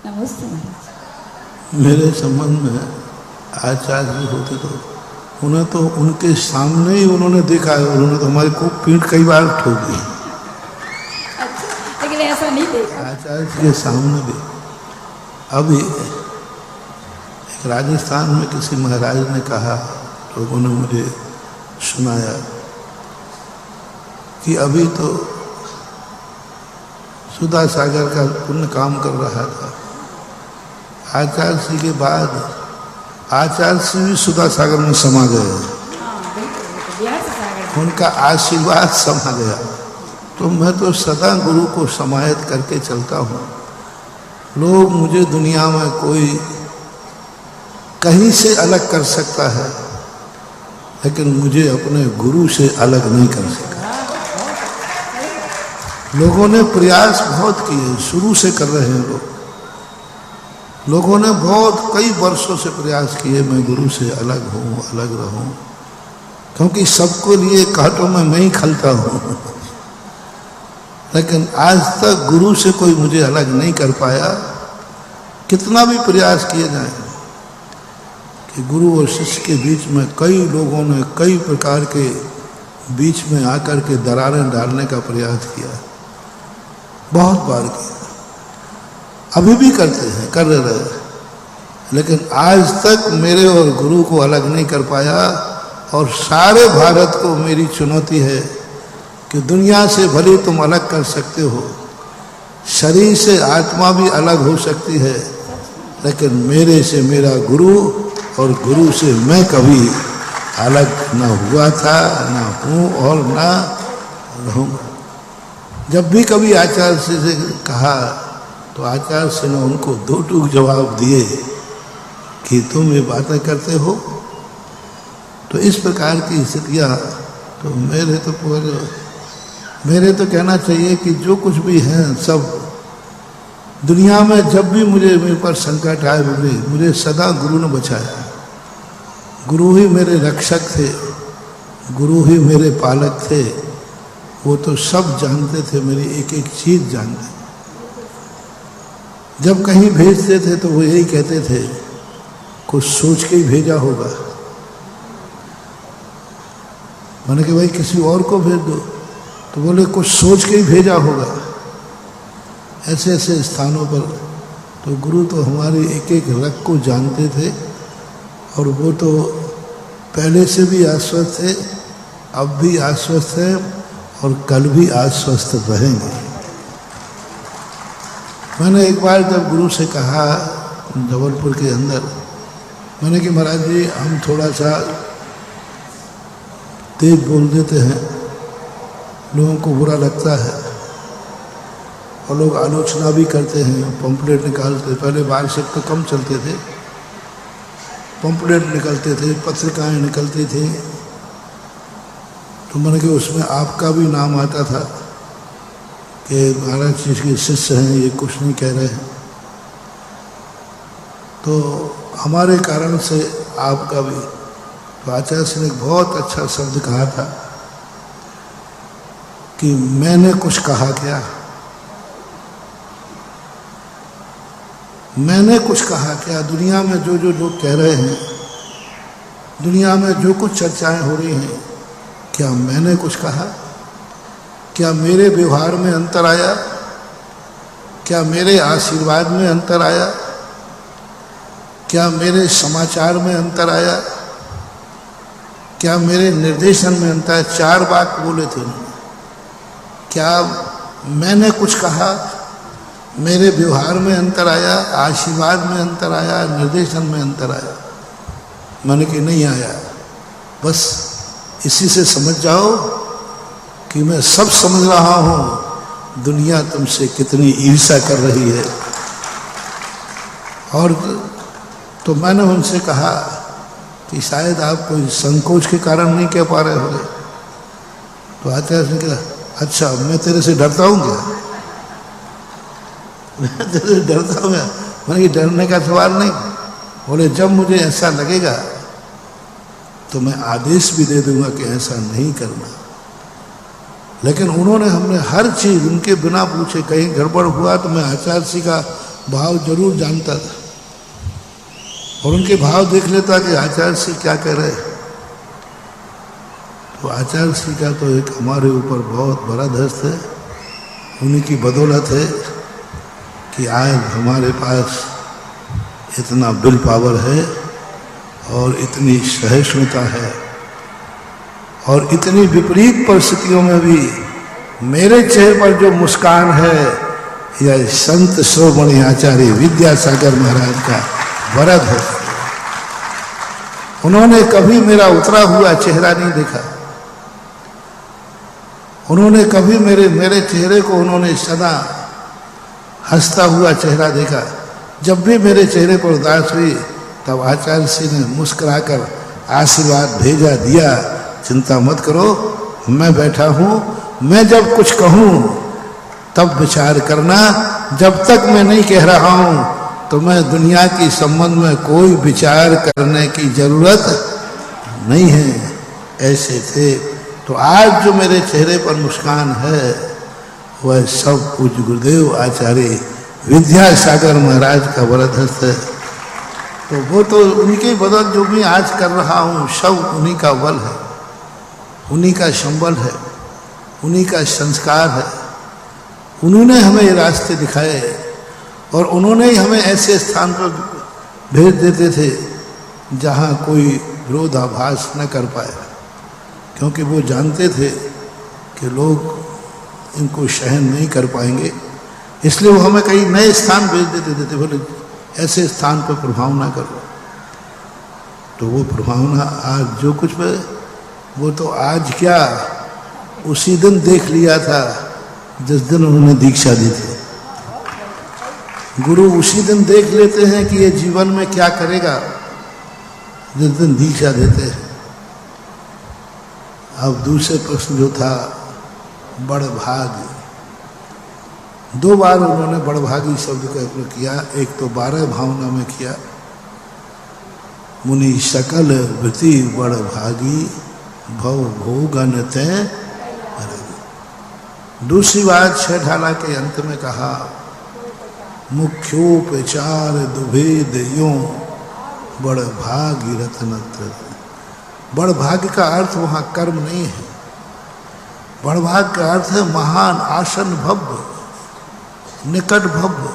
नमस्ते महाराज। मेरे संबंध में आचार्य जी होते तो उन्हें तो उनके सामने ही उन्होंने देखा है, उन्होंने तो हमारी को पीठ कई बार ठोक दी। अच्छा, लेकिन ऐसा नहीं देखा आचार्य जी के सामने भी। अभी एक राजस्थान में किसी महाराज ने कहा, लोगों ने मुझे सुनाया कि अभी तो सुधा सागर का पुण्य काम कर रहा था, आचार्य जी के बाद आचार्य जी भी सुधा सागर में समा गए, उनका आशीर्वाद समा गया। तो मैं तो सदा गुरु को समाहित करके चलता हूँ। लोग मुझे दुनिया में कोई कहीं से अलग कर सकता है, लेकिन मुझे अपने गुरु से अलग नहीं कर सका। लोगों ने प्रयास बहुत किए, शुरू से कर रहे हैं लोगों ने बहुत कई वर्षों से प्रयास किए मैं गुरु से अलग हूँ, अलग रहूँ, क्योंकि सबको लिए कांटों में मैं ही खलता हूँ। लेकिन आज तक गुरु से कोई मुझे अलग नहीं कर पाया। कितना भी प्रयास किए जाए कि गुरु और शिष्य के बीच में कई लोगों ने कई प्रकार के बीच में आकर के दरारें डालने का प्रयास किया, बहुत बार किया, अभी भी करते हैं, कर रहे हैं, लेकिन आज तक मेरे और गुरु को अलग नहीं कर पाया। और सारे भारत को मेरी चुनौती है कि दुनिया से भले तुम अलग कर सकते हो, शरीर से आत्मा भी अलग हो सकती है, लेकिन मेरे से मेरा गुरु और गुरु से मैं कभी अलग न हुआ था, न हूँ और न रहूँगा। जब भी कभी आचार्य से कहा तो आचार्य से ने उनको 2 टूक जवाब दिए कि तुम ये बातें करते हो। तो इस प्रकार की स्थितियाँ तो मेरे तो कहना चाहिए कि जो कुछ भी हैं सब दुनिया में, जब भी मेरे पर संकट आए मुझे सदा गुरु ने बचाया। गुरु ही मेरे रक्षक थे, गुरु ही मेरे पालक थे। वो तो सब जानते थे, मेरी एक एक चीज जानते। जब कहीं भेजते थे तो वो यही कहते थे कुछ सोच के ही भेजा होगा। मैंने कि भाई किसी और को भेज दो, तो बोले कुछ सोच के ही भेजा होगा। ऐसे ऐसे स्थानों पर तो गुरु तो हमारे एक एक रग को जानते थे, और वो तो पहले से भी आश्वस्त थे, अब भी आश्वस्त हैं और कल भी आश्वस्त रहेंगे। मैंने एक बार जब गुरु से कहा जबलपुर के अंदर, मैंने कि महाराज जी हम थोड़ा सा तेज बोल देते हैं, लोगों को बुरा लगता है और लोग आलोचना भी करते हैं, पंपलेट निकालते। पहले वार्षिक तो कम चलते थे, पंपलेट निकलते थे, पत्रिकाएं निकलती थी, तो मैंने कि उसमें आपका भी नाम आता था कि महाराज जी के शिष्य हैं, ये कुछ नहीं कह रहे हैं। तो हमारे कारण से आपका भी। तो आचार्य ने एक बहुत अच्छा शब्द कहा था कि मैंने कुछ कहा क्या, मैंने कुछ कहा क्या। दुनिया में जो जो लोग कह रहे हैं, दुनिया में जो कुछ चर्चाएं हो रही हैं, क्या मैंने कुछ कहा? क्या मेरे व्यवहार में अंतर आया? क्या मेरे आशीर्वाद में अंतर आया? क्या मेरे समाचार में अंतर आया? क्या मेरे निर्देशन में अंतर आया? 4 बात बोले थे उन्होंने। क्या मैंने कुछ कहा? मेरे व्यवहार में अंतर आया, आशीर्वाद में अंतर आया, निर्देशन में अंतर आया? मैंने कि नहीं आया। बस इसी से समझ जाओ कि मैं सब समझ रहा हूं, दुनिया तुमसे कितनी ईर्ष्या कर रही है। और तो मैंने उनसे कहा कि शायद आप कोई संकोच के कारण नहीं कह पा रहे होंगे। तो आचार्य ने कहा, अच्छा मैं तेरे से डरता हूँ क्या? मैं तेरे से डरता हूँ क्या? मैंने कि डरने का सवाल नहीं। बोले जब मुझे ऐसा लगेगा तो मैं आदेश भी दे दूंगा कि ऐसा नहीं करना। लेकिन उन्होंने, हमने हर चीज उनके बिना पूछे, कहीं गड़बड़ हुआ तो मैं आचार्य जी का भाव जरूर जानता था और उनके भाव देख लेता कि आचार्य जी क्या कह रहे हैं। तो आचार्य जी का तो एक हमारे ऊपर बहुत बड़ा धस्त है। उन्हीं की बदौलत है कि आज हमारे पास इतना विल पावर है और इतनी सहिष्णुता है और इतनी विपरीत परिस्थितियों में भी मेरे चेहरे पर जो मुस्कान है, यह संत शिरोमणि आचार्य विद्यासागर महाराज का वरद है। उन्होंने कभी मेरा उतरा हुआ चेहरा नहीं देखा। उन्होंने कभी मेरे चेहरे को उन्होंने सदा हंसता हुआ चेहरा देखा। जब भी मेरे चेहरे पर उदास हुई तब आचार्य जी ने मुस्कुराकर आशीर्वाद भेजा दिया, चिंता मत करो, मैं बैठा हूं, मैं जब कुछ कहूं तब विचार करना, जब तक मैं नहीं कह रहा हूं तो मैं दुनिया की संबंध में कोई विचार करने की जरूरत नहीं है। ऐसे थे। तो आज जो मेरे चेहरे पर मुस्कान है वह सब पूज्य गुरुदेव आचार्य विद्यासागर महाराज का वरद है। तो वो तो उनके बदल जो भी आज कर रहा हूँ सब उन्हीं का बल है, उन्हीं का संबल है, उन्हीं का संस्कार है। उन्होंने हमें ये रास्ते दिखाए और उन्होंने ही हमें ऐसे स्थान पर भेज देते थे जहाँ कोई विरोधाभास न कर पाए, क्योंकि वो जानते थे कि लोग इनको सहन नहीं कर पाएंगे। इसलिए वो हमें कहीं नए स्थान भेज देते थे, बोले ऐसे स्थान पर प्रभाव ना करो। तो वो प्रभावना आज जो कुछ है वो तो आज क्या उसी दिन देख लिया था जिस दिन उन्होंने दीक्षा दी थी। गुरु उसी दिन देख लेते हैं कि ये जीवन में क्या करेगा जिस दिन दीक्षा देते हैं। अब दूसरे प्रश्न जो था बड़भागी, 2 बार उन्होंने बड़भागी शब्द का उपयोग किया। एक तो 12 भावना में किया, मुनि सकल वृत्ति बड़भागी भव भोगन तय। दूसरी बात 6 ढाला के अंत में कहा, मुख्योपचार दुभेद यो बड़भागी रत्नत्र। बड़भाग्य का अर्थ वहाँ कर्म नहीं है, बड़भाग्य का अर्थ है महान आसन भव्य, निकट भव्य।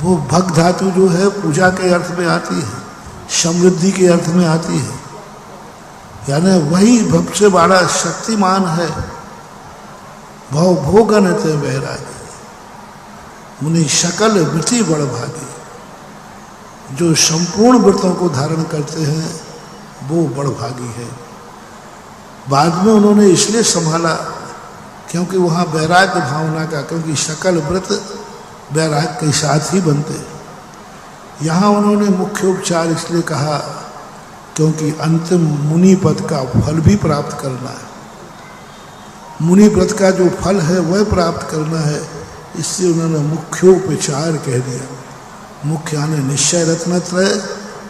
वो भग धातु जो है पूजा के अर्थ में आती है, समृद्धि के अर्थ में आती है, यानी वही भव से बड़ा शक्तिमान है। भव भोगन थे वैरागी मुनि सकल वृत्ति बड़भागी। जो संपूर्ण व्रतों को धारण करते हैं वो बड़भागी है। बाद में उन्होंने इसलिए संभाला क्योंकि वहाँ वैराग्य भावना का, क्योंकि सकल व्रत वैराग्य के साथ ही बनते हैं। यहाँ उन्होंने मुख्य उपचार इसलिए कहा क्योंकि अंतिम मुनि पद का फल भी प्राप्त करना है। मुनि व्रत का जो फल है वह प्राप्त करना है, इसलिए उन्होंने मुख्योपचार कह दिया। मुख्य यानी निश्चय रत्नत्रय,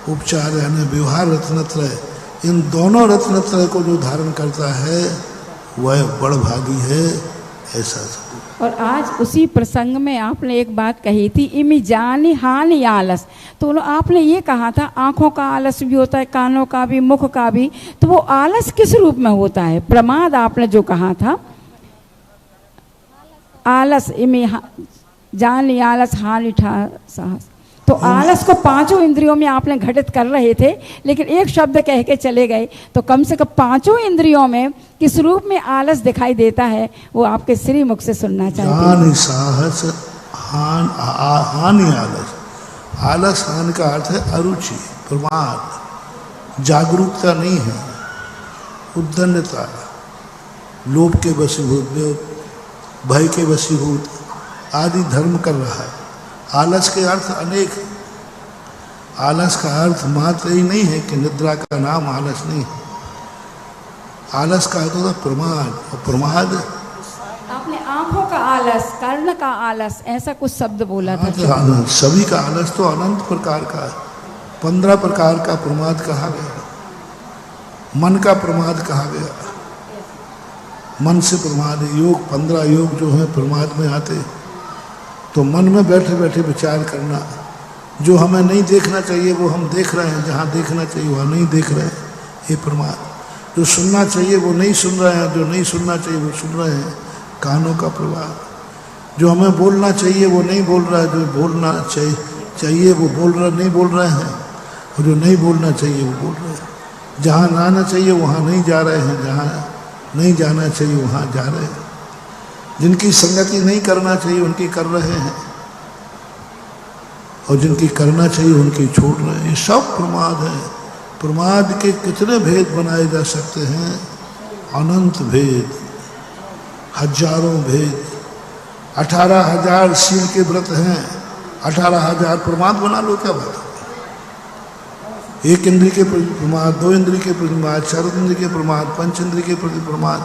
उपचार यानी व्यवहार रत्नत्रय। इन दोनों रत्नत्रय को जो धारण करता है वह बड़ भागी है, ऐसा सब। और आज उसी प्रसंग में आपने एक बात कही थी, इमी जानी हानि आलस। तो आपने ये कहा था आंखों का आलस भी होता है, कानों का भी, मुख का भी। तो वो आलस किस रूप में होता है? प्रमाद आपने जो कहा था, आलस इमी जानी आलस हानि साहस। तो आलस को पांचों इंद्रियों में आपने घटित कर रहे थे, लेकिन एक शब्द कह के चले गए। तो कम से कम पांचों इंद्रियों में किस रूप में आलस दिखाई देता है, वो आपके श्री मुख से सुनना चाहते हैं। हानि साहस, हानि आलस। आलस, हानि का अर्थ है अरुचि, प्रमाद, जागरूकता नहीं है, उद्दंडता, लोभ के वशीभूत, भय के वशीभूत आदि धर्म कर रहा है। आलस के अर्थ अनेक। आलस का अर्थ मात्र ही नहीं है कि निद्रा का नाम आलस नहीं है। आलस का अर्थ होता है प्रमाद, और प्रमाद। आपने आंखों का आलस, कर्ण का आलस, ऐसा कुछ शब्द बोला था। सभी का आलस तो अनंत प्रकार का है। 15 प्रकार का प्रमाद कहा गया। मन का प्रमाद कहा गया, मन से प्रमाद। योग, 15 योग जो है प्रमाद में आते। तो मन में बैठे बैठे विचार करना, जो हमें नहीं देखना चाहिए वो हम देख रहे हैं, जहाँ देखना चाहिए वहाँ नहीं देख रहे हैं, ये प्रमाद। जो सुनना चाहिए वो नहीं सुन रहे हैं, जो नहीं सुनना चाहिए वो सुन रहे हैं, कानों का प्रभाव। जो हमें बोलना चाहिए वो नहीं बोल रहा है, जो बोलना चाहिए वो नहीं बोल रहे हैं, और जो नहीं बोलना चाहिए वो बोल रहे हैं। जहाँ आना चाहिए वहाँ नहीं जा रहे हैं, जहाँ नहीं जाना चाहिए वहाँ जा रहे हैं। जिनकी संगति नहीं करना चाहिए उनकी कर रहे हैं, और जिनकी करना चाहिए उनकी छोड़ रहे हैं। ये सब प्रमाद है। प्रमाद के कितने भेद बनाए जा सकते हैं? अनंत भेद, हजारों भेद। 18,000 शील के व्रत हैं, 18,000 प्रमाद बना लो, क्या बात है? एक इंद्रिय के प्रति प्रमाद, 2 इंद्रिय के प्रति प्रमाद, 4 इंद्रिय के प्रमाद, 5 इंद्रिय के प्रति प्रमाद,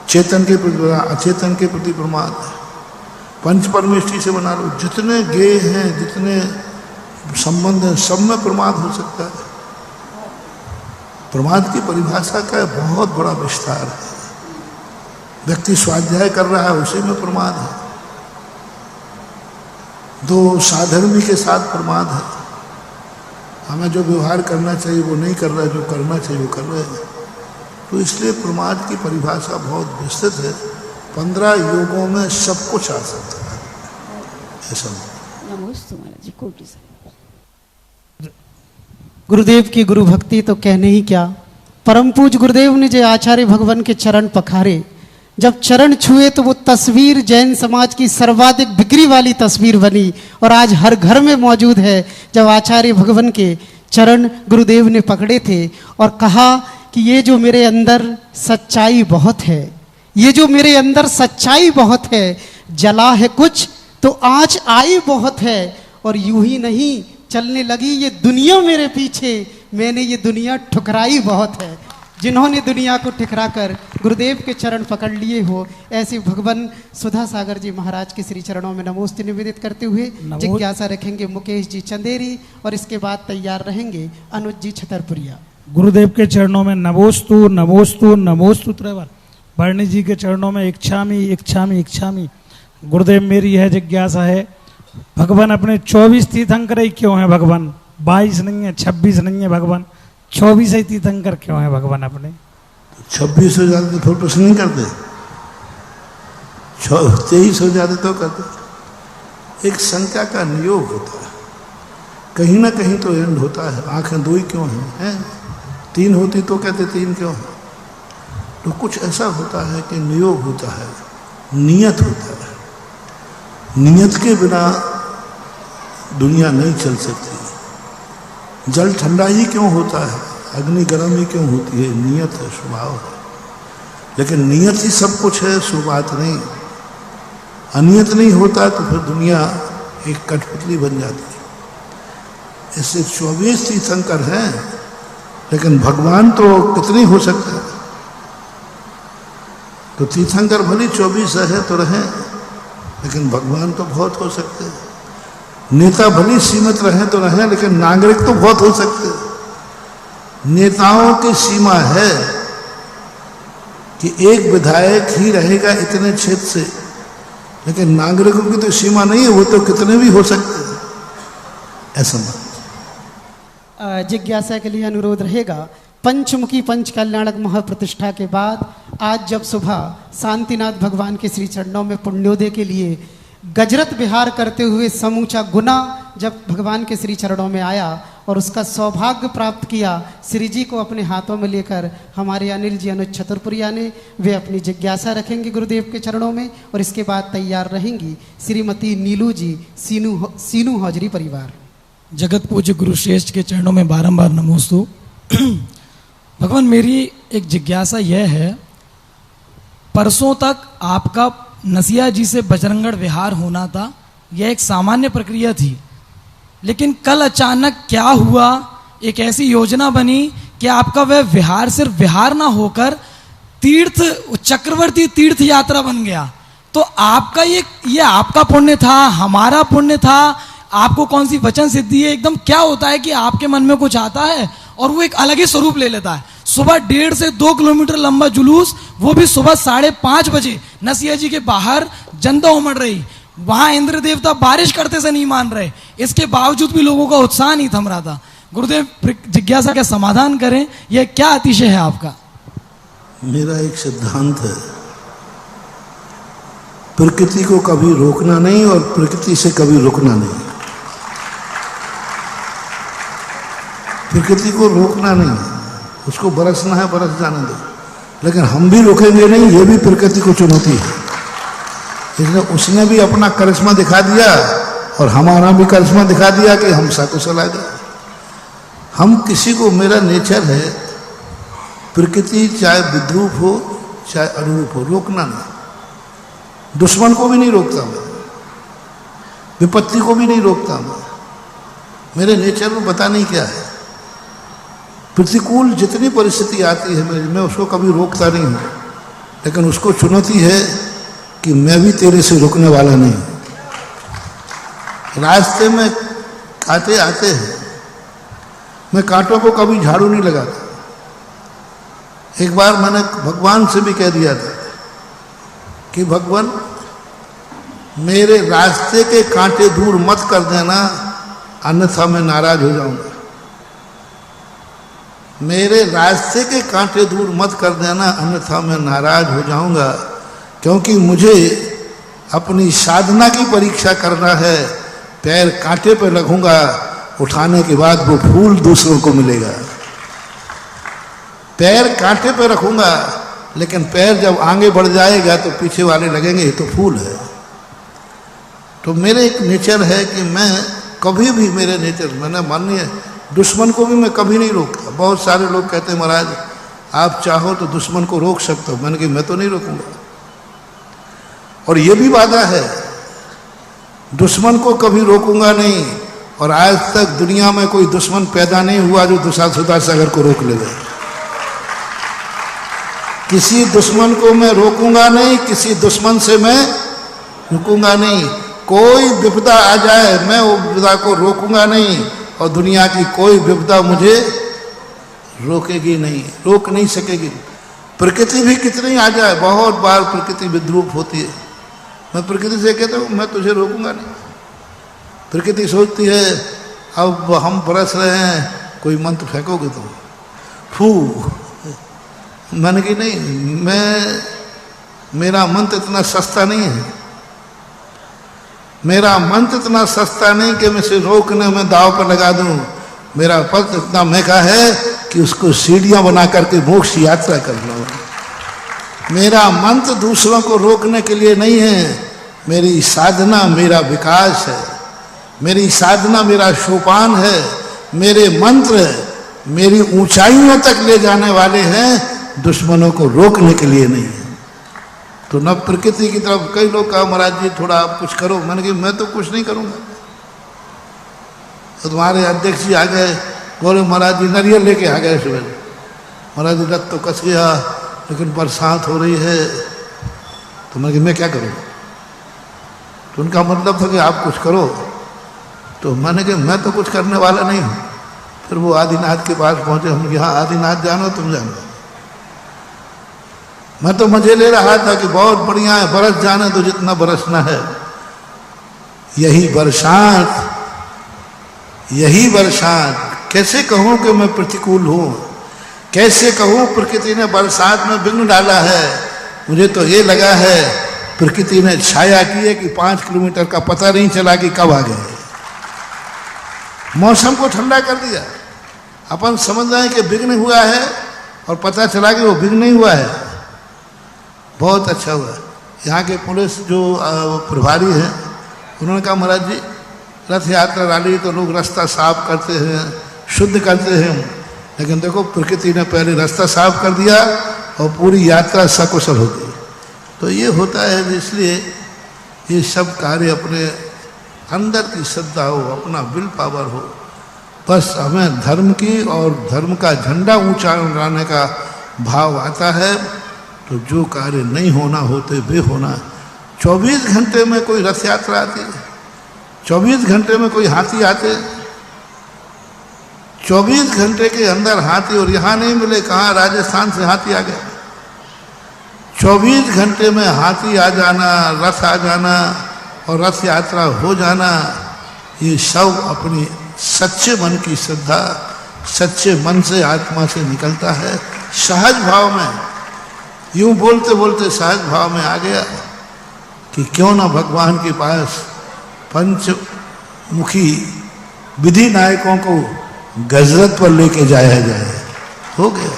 चेतन के प्रति प्रमाद, अचेतन के प्रति प्रमाद, पंच परमेष्टि से बना लो। जितने गेय हैं, जितने संबंध हैं, सब में प्रमाद हो सकता है। प्रमाद की परिभाषा का बहुत बड़ा विस्तार है। व्यक्ति स्वाध्याय कर रहा है, उसी में प्रमाद है। 2 साधर्मी के साथ प्रमाद है। हमें जो व्यवहार करना चाहिए वो नहीं कर रहा है, जो करना चाहिए वो कर रहे हैं। तो इसलिए प्रमाद की परिभाषा बहुत विस्तृत है। 15 योगों में सब कुछ आ सकता है, ऐसा नहीं। गुरुदेव की गुरु भक्ति तो कहने ही क्या। परम पूज गुरुदेव ने जो आचार्य भगवान के चरण पखारे, जब चरण छुए तो वो तस्वीर जैन समाज की सर्वाधिक बिक्री वाली तस्वीर बनी, और आज हर घर में मौजूद है। जब आचार्य भगवान के चरण गुरुदेव ने पकड़े थे और कहा कि ये जो मेरे अंदर सच्चाई बहुत है, ये जो मेरे अंदर सच्चाई बहुत है, जला है कुछ तो आँच आई बहुत है, और यूं ही नहीं चलने लगी ये दुनिया मेरे पीछे, मैंने ये दुनिया ठुकराई बहुत है। जिन्होंने दुनिया को ठुकरा कर गुरुदेव के चरण पकड़ लिए हो, ऐसे भगवान सुधा सागर जी महाराज के श्री चरणों में नमोस्ते निवेदित करते हुए जिज्ञासा रखेंगे मुकेश जी चंदेरी, और इसके बाद तैयार रहेंगे अनुज जी छतरपुरिया। गुरुदेव के चरणों में नमोस्तु नमोस्तु नमोस्तु त्रैवर। भरणी जी के चरणों में इच्छामी इच्छामी इच्छामी। गुरुदेव मेरी यह जिज्ञासा है, भगवान अपने 24 तीर्थंकर ही क्यों है? भगवान 22 नहीं है, 26 नहीं है, भगवान 24 ही तीर्थंकर क्यों है भगवान अपने? 26 हो जाते तो फिर प्रश्न नहीं करते, 23 हो जाते तो करते। एक संख्या का नियोग होता है, कहीं ना कहीं तो एंड होता है। आंखें 2 ही क्यों हैं? 3 होती तो कहते 3 क्यों है? तो कुछ ऐसा होता है कि नियोग होता है, नियत होता है। नियत के बिना दुनिया नहीं चल सकती। जल ठंडा ही क्यों होता है? अग्नि गर्म ही क्यों होती है? नियत है, स्वभाव है। लेकिन नियत ही सब कुछ है, सो बात नहीं। अनियत नहीं होता तो फिर दुनिया एक कठपुतली बन जाती है। इससे 24 तीर्थंकर हैं, लेकिन भगवान तो कितने हो सकते हैं? तो तीर्थंकर भले 24 है तो रहे, लेकिन भगवान तो बहुत हो सकते हैं। नेता भले सीमित रहे तो रहे, लेकिन नागरिक तो बहुत हो सकते हैं। नेताओं की सीमा है, कि एक विधायक ही रहेगा इतने क्षेत्र से, लेकिन नागरिकों की तो सीमा नहीं है, वो तो कितने भी हो सकते हैं, ऐसा मत। जिज्ञासा के लिए अनुरोध रहेगा, पंचमुखी पंच कल्याणक महाप्रतिष्ठा के बाद आज जब सुबह शांतिनाथ भगवान के श्री चरणों में पुण्योदय के लिए गजरत विहार करते हुए समूचा गुना जब भगवान के श्री चरणों में आया और उसका सौभाग्य प्राप्त किया, श्री जी को अपने हाथों में लेकर हमारे अनिल जी अनुज चतुरपुरिया ने, वे अपनी जिज्ञासा रखेंगे गुरुदेव के चरणों में और इसके बाद तैयार रहेंगी श्रीमती नीलू जी, सीनू हौजरी परिवार। जगत पूज्य गुरु श्रेष्ठ के चरणों में बारंबार नमोस्तु। भगवान, मेरी एक जिज्ञासा यह है, परसों तक आपका नसिया जी से बजरंगगढ़ विहार होना था, यह एक सामान्य प्रक्रिया थी, लेकिन कल अचानक क्या हुआ, एक ऐसी योजना बनी कि आपका वह विहार सिर्फ विहार ना होकर तीर्थ, चक्रवर्ती तीर्थ यात्रा बन गया। तो आपका ये आपका पुण्य था, हमारा पुण्य था, आपको कौन सी वचन सिद्धि है, एकदम क्या होता है कि आपके मन में कुछ आता है और वो एक अलग ही स्वरूप ले लेता है। सुबह 1.5 से 2 किलोमीटर लंबा जुलूस, वो भी सुबह 5:30 बजे नसिया जी के बाहर जनता उमड़ रही, वहां इंद्र देवता बारिश करते से नहीं मान रहे, इसके बावजूद भी लोगों का उत्साह नहीं थम रहा था। गुरुदेव, जिज्ञासा का समाधान करें, यह क्या अतिशय है आपका? मेरा एक सिद्धांत है, प्रकृति को कभी रोकना नहीं और प्रकृति से कभी रुकना नहीं। प्रकृति को रोकना नहीं, उसको बरसना है बरस जाने दो, लेकिन हम भी रुकेंगे नहीं, ये भी प्रकृति को चुनौती है। इसलिए उसने भी अपना करिश्मा दिखा दिया और हमारा भी करिश्मा दिखा दिया कि हम सकुशल आ गए। हम किसी को, मेरा नेचर है, प्रकृति चाहे विद्रूप हो चाहे अनुरूप हो, रोकना नहीं। दुश्मन को भी नहीं रोकता मैं, विपत्ति को भी नहीं रोकता मैं। मेरे नेचर में पता नहीं क्या है, प्रतिकूल जितनी परिस्थिति आती है मैं उसको कभी रोकता नहीं हूँ, लेकिन उसको चुनौती है कि मैं भी तेरे से रुकने वाला नहीं। रास्ते में कांटे आते हैं, मैं कांटों को कभी झाड़ू नहीं लगाता। एक बार मैंने भगवान से भी कह दिया था कि भगवान, मेरे रास्ते के कांटे दूर मत कर देना, अन्यथा मैं नाराज हो जाऊंगा। मेरे रास्ते के कांटे दूर मत कर देना, अन्यथा मैं नाराज हो जाऊंगा, क्योंकि मुझे अपनी साधना की परीक्षा करना है। पैर कांटे पर रखूंगा, उठाने के बाद वो फूल दूसरों को मिलेगा। पैर कांटे पर रखूंगा, लेकिन पैर जब आगे बढ़ जाएगा तो पीछे वाले लगेंगे ये तो फूल है। तो मेरे एक नेचर है कि मैं कभी भी, मेरे नेचर, मैंने मानिए दुश्मन को भी मैं कभी नहीं रोकता। बहुत सारे लोग कहते हैं महाराज आप चाहो तो दुश्मन को रोक सकते हो, मैंने कहा मैं तो नहीं रोकूंगा। और ये भी वादा है, दुश्मन को कभी रोकूंगा नहीं। और आज तक दुनिया में कोई दुश्मन पैदा नहीं हुआ जो दुशासुदा सागर को रोक लेगा। किसी दुश्मन को मैं रोकूंगा नहीं, किसी दुश्मन से मैं रुकूंगा नहीं। कोई विपदा आ जाए मैं वो विपदा को रोकूंगा नहीं, और दुनिया की कोई विपदा मुझे रोकेगी नहीं, रोक नहीं सकेगी। प्रकृति भी कितनी आ जाए, बहुत बार प्रकृति विद्रूप होती है, मैं प्रकृति से कहता हूँ मैं तुझे रोकूंगा नहीं। प्रकृति सोचती है अब हम बरस रहे हैं, कोई मंत्र फेंकोगे तो फू, मैंने कहा नहीं, मेरा मंत्र इतना सस्ता नहीं है, मेरा मंत्र इतना सस्ता नहीं कि मैं इसे रोकने में दाव पर लगा दूं। मेरा पत्र इतना महंगा है कि उसको सीढ़ियां बना करके मोक्ष यात्रा कर लो। मेरा मंत्र दूसरों को रोकने के लिए नहीं है, मेरी साधना मेरा विकास है, मेरी साधना मेरा सोपान है, मेरे मंत्र मेरी ऊंचाइयों तक ले जाने वाले हैं, दुश्मनों को रोकने के लिए नहीं है। तो न प्रकृति की तरफ, कई लोग कहा महाराज जी थोड़ा आप कुछ करो, मैंने कहा मैं तो कुछ नहीं करूंगा। तो तुम्हारे अध्यक्ष जी आ गए, बोले महाराज जी नारियल लेके आ गए सुबह, महाराज जी रथ तो कस गया लेकिन बरसात हो रही है। तो मैंने कहा मैं क्या करूँ? तो उनका मतलब था कि आप कुछ करो। तो मैंने कहा मैं तो कुछ करने वाला नहीं हूँ। फिर वो आदिनाथ के पास पहुँचे, हमने कहा हाँ आदिनाथ जानो तुम जानो। मैं तो मजे ले रहा था कि बहुत बढ़िया है, बरस जाने तो जितना बरसना है। यही बरसात कैसे कहूं कि मैं प्रतिकूल हूं, कैसे कहूं प्रकृति ने बरसात में विघ्न डाला है। मुझे तो ये लगा है प्रकृति ने छाया की है कि 5 किलोमीटर का पता नहीं चला कि कब आ गए। मौसम को ठंडा कर दिया। अपन समझ रहे हैं कि विघ्न हुआ है और पता चला कि वो विघ्न नहीं हुआ है। बहुत अच्छा हुआ। यहाँ के पुलिस जो प्रभारी हैं उन्होंने कहा महाराज जी रथ यात्रा रैली तो लोग रास्ता साफ करते हैं, शुद्ध करते हैं, लेकिन देखो प्रकृति ने पहले रास्ता साफ कर दिया और पूरी यात्रा सकुशल हो गई। तो ये होता है, इसलिए ये सब कार्य अपने अंदर की श्रद्धा हो, अपना विल पावर हो, बस हमें धर्म की और धर्म का झंडा ऊंचा उड़ाने का भाव आता है तो जो कार्य नहीं होना होते वे होना। 24 घंटे में कोई रथ यात्रा आती है, 24 घंटे में कोई हाथी आते, 24 घंटे के अंदर हाथी, और यहाँ नहीं मिले कहाँ राजस्थान से हाथी आ गया। 24 घंटे में हाथी आ जाना, रथ आ जाना और रथ यात्रा हो जाना, ये सब अपनी सच्चे मन की श्रद्धा, सच्चे मन से आत्मा से निकलता है। सहज भाव में, यूं बोलते बोलते सहज भाव में आ गया कि क्यों ना भगवान के पास पंचमुखी विधि नायकों को गजरत पर लेके जाया जाए। हो गया।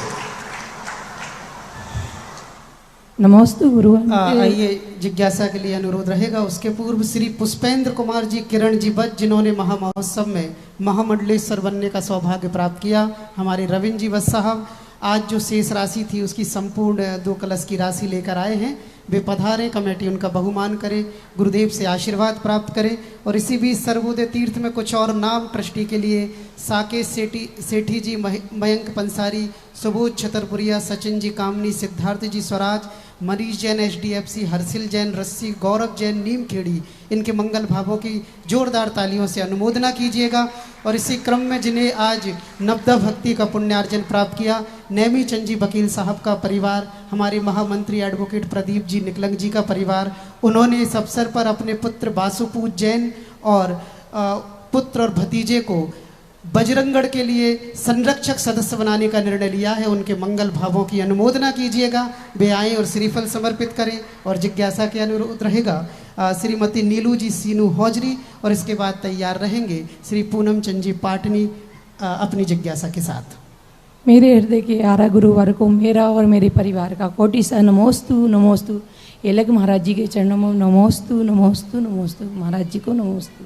नमस्ते गुरुवार। आइए जिज्ञासा के लिए अनुरोध रहेगा। उसके पूर्व श्री पुष्पेंद्र कुमार जी, किरण जी बच, जिन्होंने महामहोत्सव में महामंडलेश्वर बनने का सौभाग्य प्राप्त किया। हमारे रविंद्र जी बच साहब आज जो शेष राशि थी उसकी संपूर्ण 2 कलश की राशि लेकर आए हैं। वे पधारे, कमेटी उनका बहुमान करे, गुरुदेव से आशीर्वाद प्राप्त करे। और इसी बीच सर्वोदय तीर्थ में कुछ और नाम ट्रस्टी के लिए साकेत सेठी जी, मयंक पंसारी, सुबोध छतरपुरिया, सचिन जी कामनी, सिद्धार्थ जी स्वराज, मनीष जैन HDFC, हर्षिल जैन रस्सी, गौरव जैन नीमखेड़ी, इनके मंगल भावों की जोरदार तालियों से अनुमोदना कीजिएगा। और इसी क्रम में जिन्हें आज नवदा भक्ति का पुण्यार्जन प्राप्त किया, नेमी चंद जी वकील साहब का परिवार, हमारे महामंत्री एडवोकेट प्रदीप जी निकलंग जी का परिवार, उन्होंने इस अवसर पर अपने पुत्र बासुपूत जैन और पुत्र और भतीजे को बजरंगगढ़ के लिए संरक्षक सदस्य बनाने का निर्णय लिया है। उनके मंगल भावों की अनुमोदना कीजिएगा। वे आएँ और श्रीफल समर्पित करें। और जिज्ञासा के अनुरोध रहेगा श्रीमती नीलू जी सीनू हौजरी, और इसके बाद तैयार रहेंगे श्री पूनम चंद जी पाटनी अपनी जिज्ञासा के साथ। मेरे हृदय के आरा गुरुवार को मेरा और मेरे परिवार का कोटि सा नमोस्तु नमोस्तु। एलग महाराज जी के चरणों में नमोस्तु नमोस्तु नमोस्तु। महाराज जी को नमोस्तु।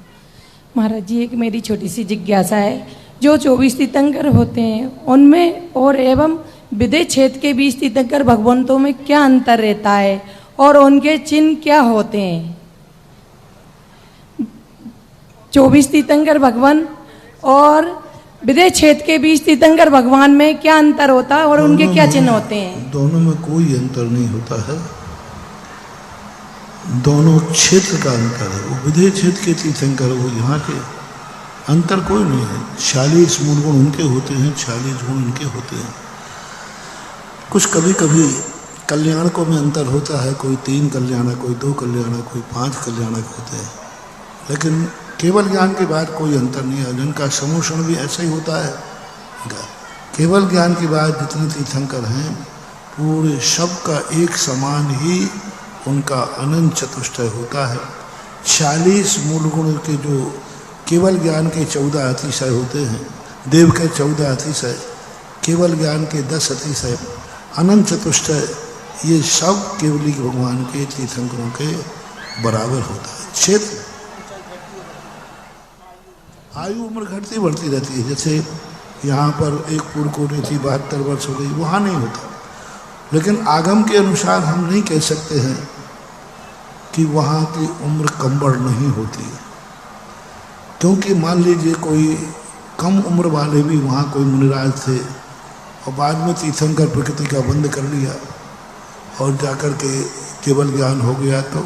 महाराज जी, एक मेरी छोटी सी जिज्ञासा है। जो 24 तीर्थंकर होते हैं उनमें और एवं विदेह क्षेत्र के 20 तीर्थंकर भगवंतों में क्या अंतर रहता है और उनके चिन्ह क्या होते हैं? 24 तीर्थंकर भगवान और विदेह क्षेत्र के 20 तीर्थंकर भगवान में क्या अंतर होता है और उनके क्या चिन्ह होते हैं? दोनों में कोई अंतर नहीं होता है। दोनों क्षेत्र का अंतर है। वो विदेह क्षेत्र के तीर्थंकर, वो यहाँ के, अंतर कोई नहीं है। 46 मूल गुण उनके होते हैं, 46 गुण उनके होते हैं। कुछ कभी कभी कल्याणकों में अंतर होता है, कोई 3 कल्याणक, कोई 2 कल्याणक, कोई 5 कल्याणक होते हैं, लेकिन केवल ज्ञान के बाद कोई अंतर नहीं है। जिनका समूषण भी ऐसा ही होता है। केवल ज्ञान के बाद जितने तीर्थंकर हैं पूरे सब का एक समान ही उनका अनंत चतुष्टय होता है। 46 मूल गुण के जो केवल ज्ञान के 14 अतिशय होते हैं, देव के 14 अतिशय, केवल ज्ञान के 10 अतिशय, अनंत चतुष्टय, ये सब केवली भगवान के तीर्थंकरों के बराबर होता है। क्षेत्र आयु उम्र घटती बढ़ती रहती है। जैसे यहाँ पर एक पूर्व कोटि थी, 72 वर्ष हो गई, वहाँ नहीं होता। लेकिन आगम के अनुसार हम नहीं कह सकते हैं कि वहाँ की उम्र कम बढ़ नहीं होती, क्योंकि मान लीजिए कोई कम उम्र वाले भी वहाँ कोई मुनिराज थे और बाद में तीर्थंकर प्रकृति का बंद कर लिया और जाकर के केवल ज्ञान हो गया, तो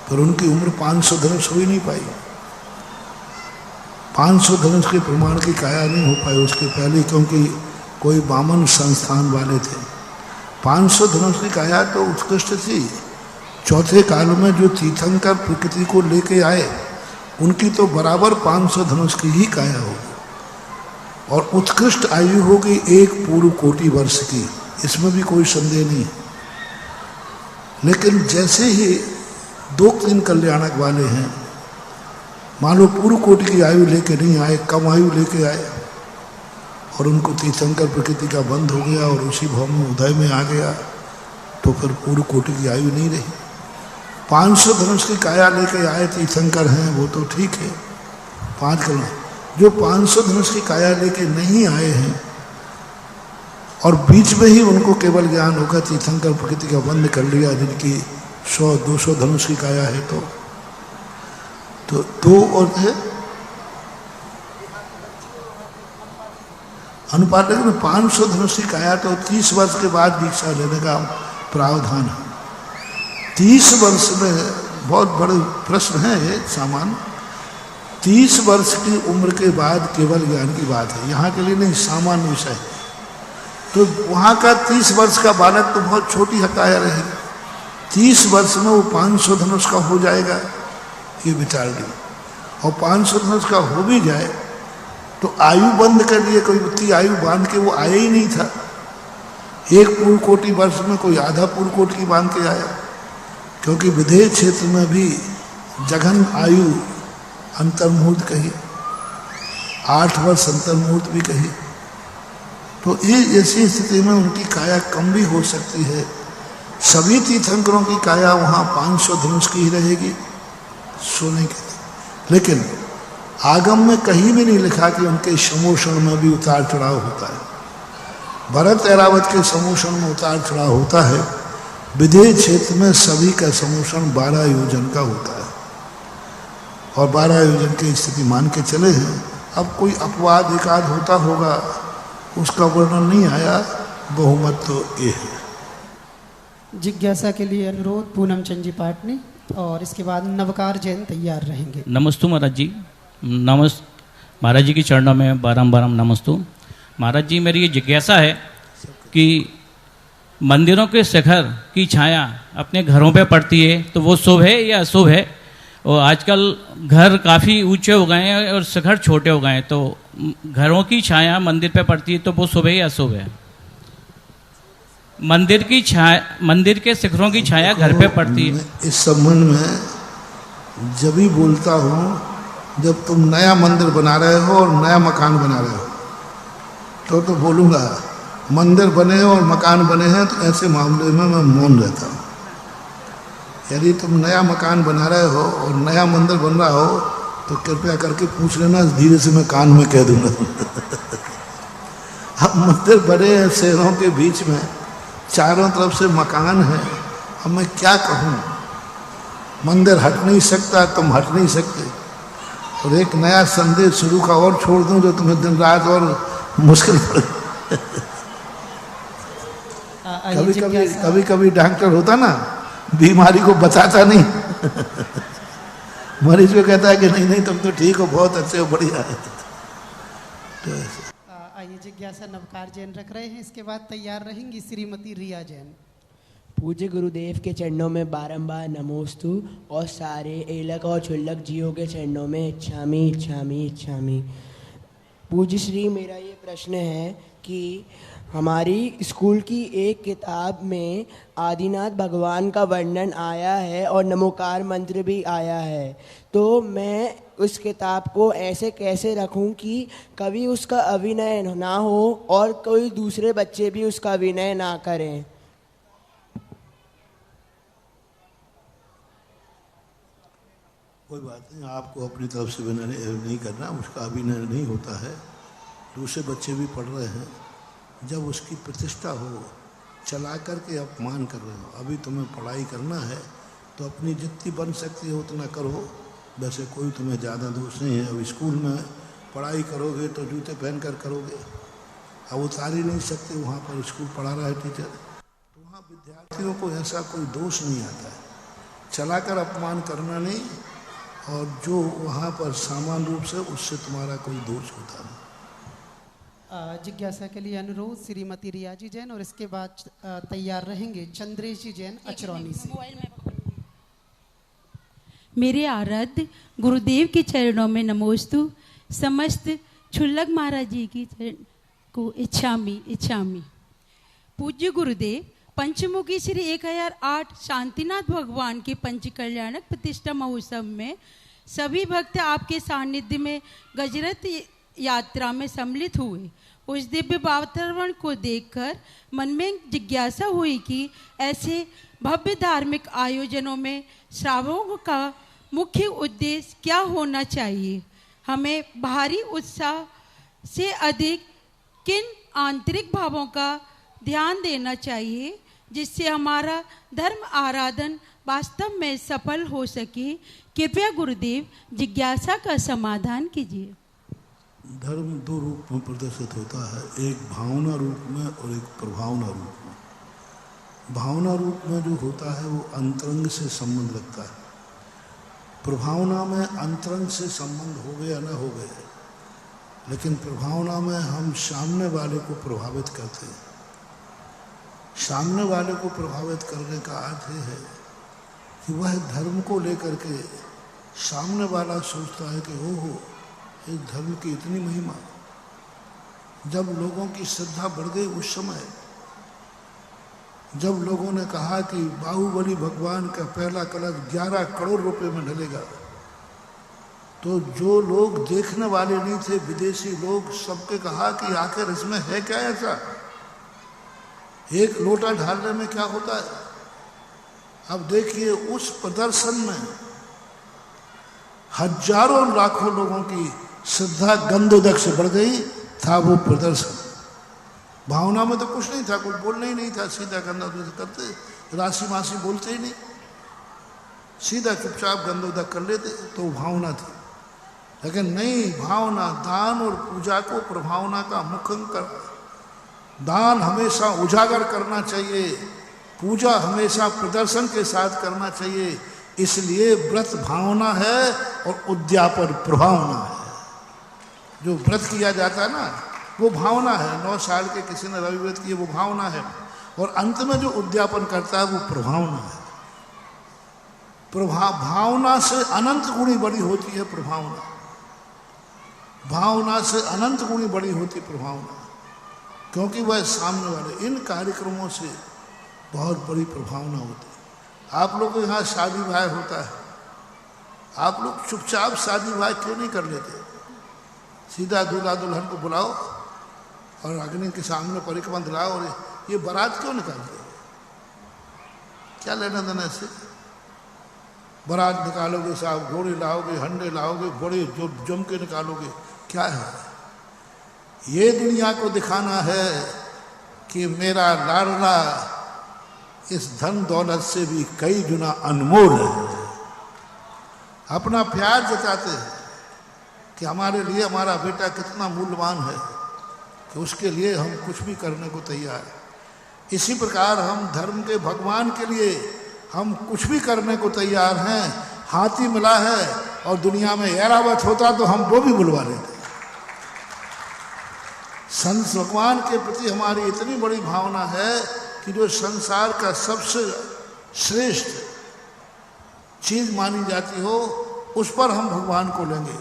पर उनकी उम्र 500 धनुष हो ही नहीं पाई। 500 धनुष के प्रमाण की काया नहीं हो पाई उसके पहले, क्योंकि कोई वामन संस्थान वाले थे। 500 धनुष की काया तो उत्कृष्ट थी। चौथे काल में जो तीर्थंकर प्रकृति को लेके आए उनकी तो बराबर 500 धनुष की ही काया होगी, और उत्कृष्ट आयु होगी 1 पूर्व कोटि वर्ष की, इसमें भी कोई संदेह नहीं है। लेकिन जैसे ही 2-3 कल्याणक वाले हैं, मान लो पूर्व कोटि की आयु लेके नहीं आए, कम आयु लेके आए, और उनको तीर्थंकर प्रकृति का बंध हो गया और उसी भाव में उदय में आ गया, तो फिर पूर्व कोटि की आयु नहीं रही। 500 धनुष की काया लेके आए तीर्थंकर हैं, वो तो ठीक है, 5 कल्याण। जो 500 धनुष की काया लेके नहीं आए हैं और बीच में ही उनको केवल ज्ञान होगा, तीर्थंकर प्रकृति का बंध कर लिया, जिनकी 100-200 धनुष की काया है, तो 2 और है अनुपात। में 500 धनुष की काया तो 30 वर्ष के बाद दीक्षा लेने का प्रावधान है। 30 वर्ष में बहुत बड़े प्रश्न है ये सामान्य। 30 वर्ष की उम्र के बाद केवल ज्ञान की बात है, यहाँ के लिए नहीं, सामान्य विषय। तो वहाँ का 30 वर्ष का बालक तो बहुत छोटी हकाया रहेगी, 30 वर्ष में वो 500 धनुष का हो जाएगा, ये विचार ली। और 500 धनुष का हो भी जाए तो आयु बंद कर लिए, कोई उतनी आयु बांध के वो आया ही नहीं था। 1 पूर्व कोटि वर्ष में कोई आधा पूर्व कोटि की बांध के आया, क्योंकि विदेह क्षेत्र में भी जघन आयु अंतर्मुहूर्त कही, 8 वर्ष अंतर्मुहूर्त भी कही। तो ये ऐसी स्थिति में उनकी काया कम भी हो सकती है। सभी तीर्थंकरों की काया वहाँ 500 धनुष की ही रहेगी सोने की। लेकिन आगम में कहीं भी नहीं लिखा कि उनके समोषण में भी उतार चढ़ाव होता है। भरत ऐरावत के समोषण में उतार चढ़ाव होता है, विदेह क्षेत्र में सभी का समोषण 12 योजन का होता है, और 12 योजन की स्थिति मान के चले हैं। अब कोई अपवाद एकाध होता होगा, उसका वर्णन नहीं आया, बहुमत तो ये है। जिज्ञासा के लिए अनुरोध पूनम चंद जी पाटनी, और इसके बाद नवकार जैन तैयार रहेंगे। नमस्तु महाराज जी, महाराज जी के चरणों में बारम्बार नमस्तु। महाराज जी, मेरी ये जिज्ञासा है कि मंदिरों के शिखर की छाया अपने घरों पे पड़ती है, तो वो शुभ है या अशुभ है? और आजकल घर काफ़ी ऊंचे हो गए हैं और शिखर छोटे हो गए हैं, तो घरों की छाया मंदिर पे पड़ती है, तो वो शुभ है या अशुभ है? मंदिर की छाया, मंदिर के शिखरों की छाया घर पे पड़ती है। इस संबंध में जब भी बोलता हूँ, जब तुम नया मंदिर बना रहे हो और नया मकान बना रहे हो, तो बोलूँगा मंदिर बने और मकान बने हैं, तो ऐसे मामले में मैं मौन रहता हूँ। यदि तुम नया मकान बना रहे हो और नया मंदिर बन रहा हो, तो कृपया करके पूछ लेना, धीरे से मैं कान में कह दूंगा। अब मंदिर बने हैं शहरों के बीच में, चारों तरफ से मकान है, अब मैं क्या कहूँ? मंदिर हट नहीं सकता, तुम हट नहीं सकते, और एक नया संदेश शुरू का और छोड़ दूं जो तुम्हें दिन रात और मुश्किल पड़े। कभी कभी डॉक्टर होता ना, बीमारी को बताता नहीं, मरीज को कहता है कि नहीं नहीं तुम तो ठीक हो, बहुत अच्छे हो, बढ़िया है। तो आइए जिज्ञासा नवकार जैन रख रहे हैं, इसके बाद तैयार रहेंगी श्रीमती रिया जैन। पूज्य गुरुदेव के चरणों में बारंबार नमोस्तु, और सारे एलक और छुल्लक जीवों के चरणों में इच्छामी इच्छामी इच्छामी। पूज्य श्री, मेरा ये प्रश्न है कि हमारी स्कूल की एक किताब में आदिनाथ भगवान का वर्णन आया है और नमोकार मंत्र भी आया है, तो मैं उस किताब को ऐसे कैसे रखूं कि कभी उसका अभिनय ना हो और कोई दूसरे बच्चे भी उसका अभिनय ना करें? कोई बात नहीं, आपको अपनी तरफ से विनय नहीं करना, उसका अभिनय नहीं होता है, दूसरे बच्चे भी पढ़ रहे हैं। जब उसकी प्रतिष्ठा हो, चला कर के अपमान कर रहे हो, अभी तुम्हें पढ़ाई करना है तो अपनी जितनी बन सकती है उतना करो, वैसे कोई तुम्हें ज़्यादा दोष नहीं है। अब स्कूल में पढ़ाई करोगे तो जूते पहन कर करोगे, अब उतार ही नहीं सकते, वहाँ पर स्कूल पढ़ा रहा है टीचर, तो वहाँ विद्यार्थियों को ऐसा कोई दोष नहीं आता है। चला कर अपमान करना नहीं, और जो वहाँ पर सामान्य रूप से उससे तुम्हारा कोई दोष होता नहीं। जिज्ञासा के लिए अनुरोध श्रीमती रिया जी जैन और इसके बाद तैयार रहेंगे चंद्रेश जी जैन अचरौनी से। मेरे आराध्य गुरुदेव के चरणों में नमोस्तु। समस्त छुल्लक महाराज जी की चरण को इच्छामी। पूज्य गुरुदेव, पंचमुखी श्री 1008 शांतिनाथ भगवान के पंच कल्याणक प्रतिष्ठा महोत्सव में सभी भक्त आपके सानिध्य में गजरथ यात्रा में सम्मिलित हुए। उस दिव्य वातावरण को देखकर मन में जिज्ञासा हुई कि ऐसे भव्य धार्मिक आयोजनों में श्रावकों का मुख्य उद्देश्य क्या होना चाहिए। हमें बाहरी उत्साह से अधिक किन आंतरिक भावों का ध्यान देना चाहिए जिससे हमारा धर्म आराधन वास्तव में सफल हो सके। कृपया गुरुदेव जिज्ञासा का समाधान कीजिए। धर्म दो रूप में प्रदर्शित होता है, एक भावना रूप में और एक प्रभावना रूप में। भावना रूप में जो होता है वो अंतरंग से संबंध रखता है। प्रभावना में अंतरंग से संबंध हो गया ना हो गया, लेकिन प्रभावना में हम सामने वाले को प्रभावित करते हैं। सामने वाले को प्रभावित करने का अर्थ ये है कि वह धर्म को लेकर के सामने वाला सोचता है कि ओहो, इस धर्म की इतनी महिमा। जब लोगों की श्रद्धा बढ़ गई उस समय, जब लोगों ने कहा कि बाहुबली भगवान का पहला कलश 11 करोड़ रुपए में ढलेगा, तो जो लोग देखने वाले नहीं थे, विदेशी लोग, सबके कहा कि आखिर इसमें है क्या ऐसा, एक लोटा ढालने में क्या होता है। अब देखिए उस प्रदर्शन में हजारों लाखों लोगों की श्रद्धा गंधोदक से बढ़ गई था वो प्रदर्शन। भावना में तो कुछ नहीं था, कुछ बोलना ही नहीं था, सीधा गंधोदक करते, राशि मासी बोलते ही नहीं, सीधा चुपचाप गंधोदक कर लेते, तो भावना थी। लेकिन नहीं, भावना, दान और पूजा को प्रभावना का मुखांकर, दान हमेशा उजागर करना चाहिए, पूजा हमेशा प्रदर्शन के साथ करना चाहिए। इसलिए व्रत भावना है और उद्यापन प्रभावना है। जो व्रत किया जाता है ना वो भावना है, 9 साल के किसी ने रवि व्रत किए वो भावना है, और अंत में जो उद्यापन करता है वो प्रभावना है। भावना से अनंत गुणी बड़ी होती है प्रभावना, भावना से अनंत गुणी बड़ी होती प्रभावना, क्योंकि वह सामने वाले। इन कार्यक्रमों से बहुत बड़ी प्रभावना होती है। आप लोग को यहाँ शादी ब्याह होता है, आप लोग चुपचाप शादी ब्याह क्यों नहीं कर लेते? सीधा दूल्हा दुल्हन को बुलाओ और अग्नि के सामने परिक्रमा दिलाओ, और ये बारात क्यों निकालते? क्या लेना देना इससे? बारात निकालोगे, साहब घोड़े लाओगे, हंडे लाओगे, बड़े जो जम के निकालोगे, क्या है? ये दुनिया को दिखाना है कि मेरा लाडला इस धन दौलत से भी कई गुना अनमोल है। अपना प्यार जताते हैं कि हमारे लिए हमारा बेटा कितना मूल्यवान है कि उसके लिए हम कुछ भी करने को तैयार हैं। इसी प्रकार हम धर्म के भगवान के लिए हम कुछ भी करने को तैयार हैं। हाथी मिला है और दुनिया में ऐरावत होता तो हम वो भी बुलवा लेते। संत भगवान के प्रति हमारी इतनी बड़ी भावना है कि जो संसार का सबसे श्रेष्ठ चीज मानी जाती हो उस पर हम भगवान को लेंगे।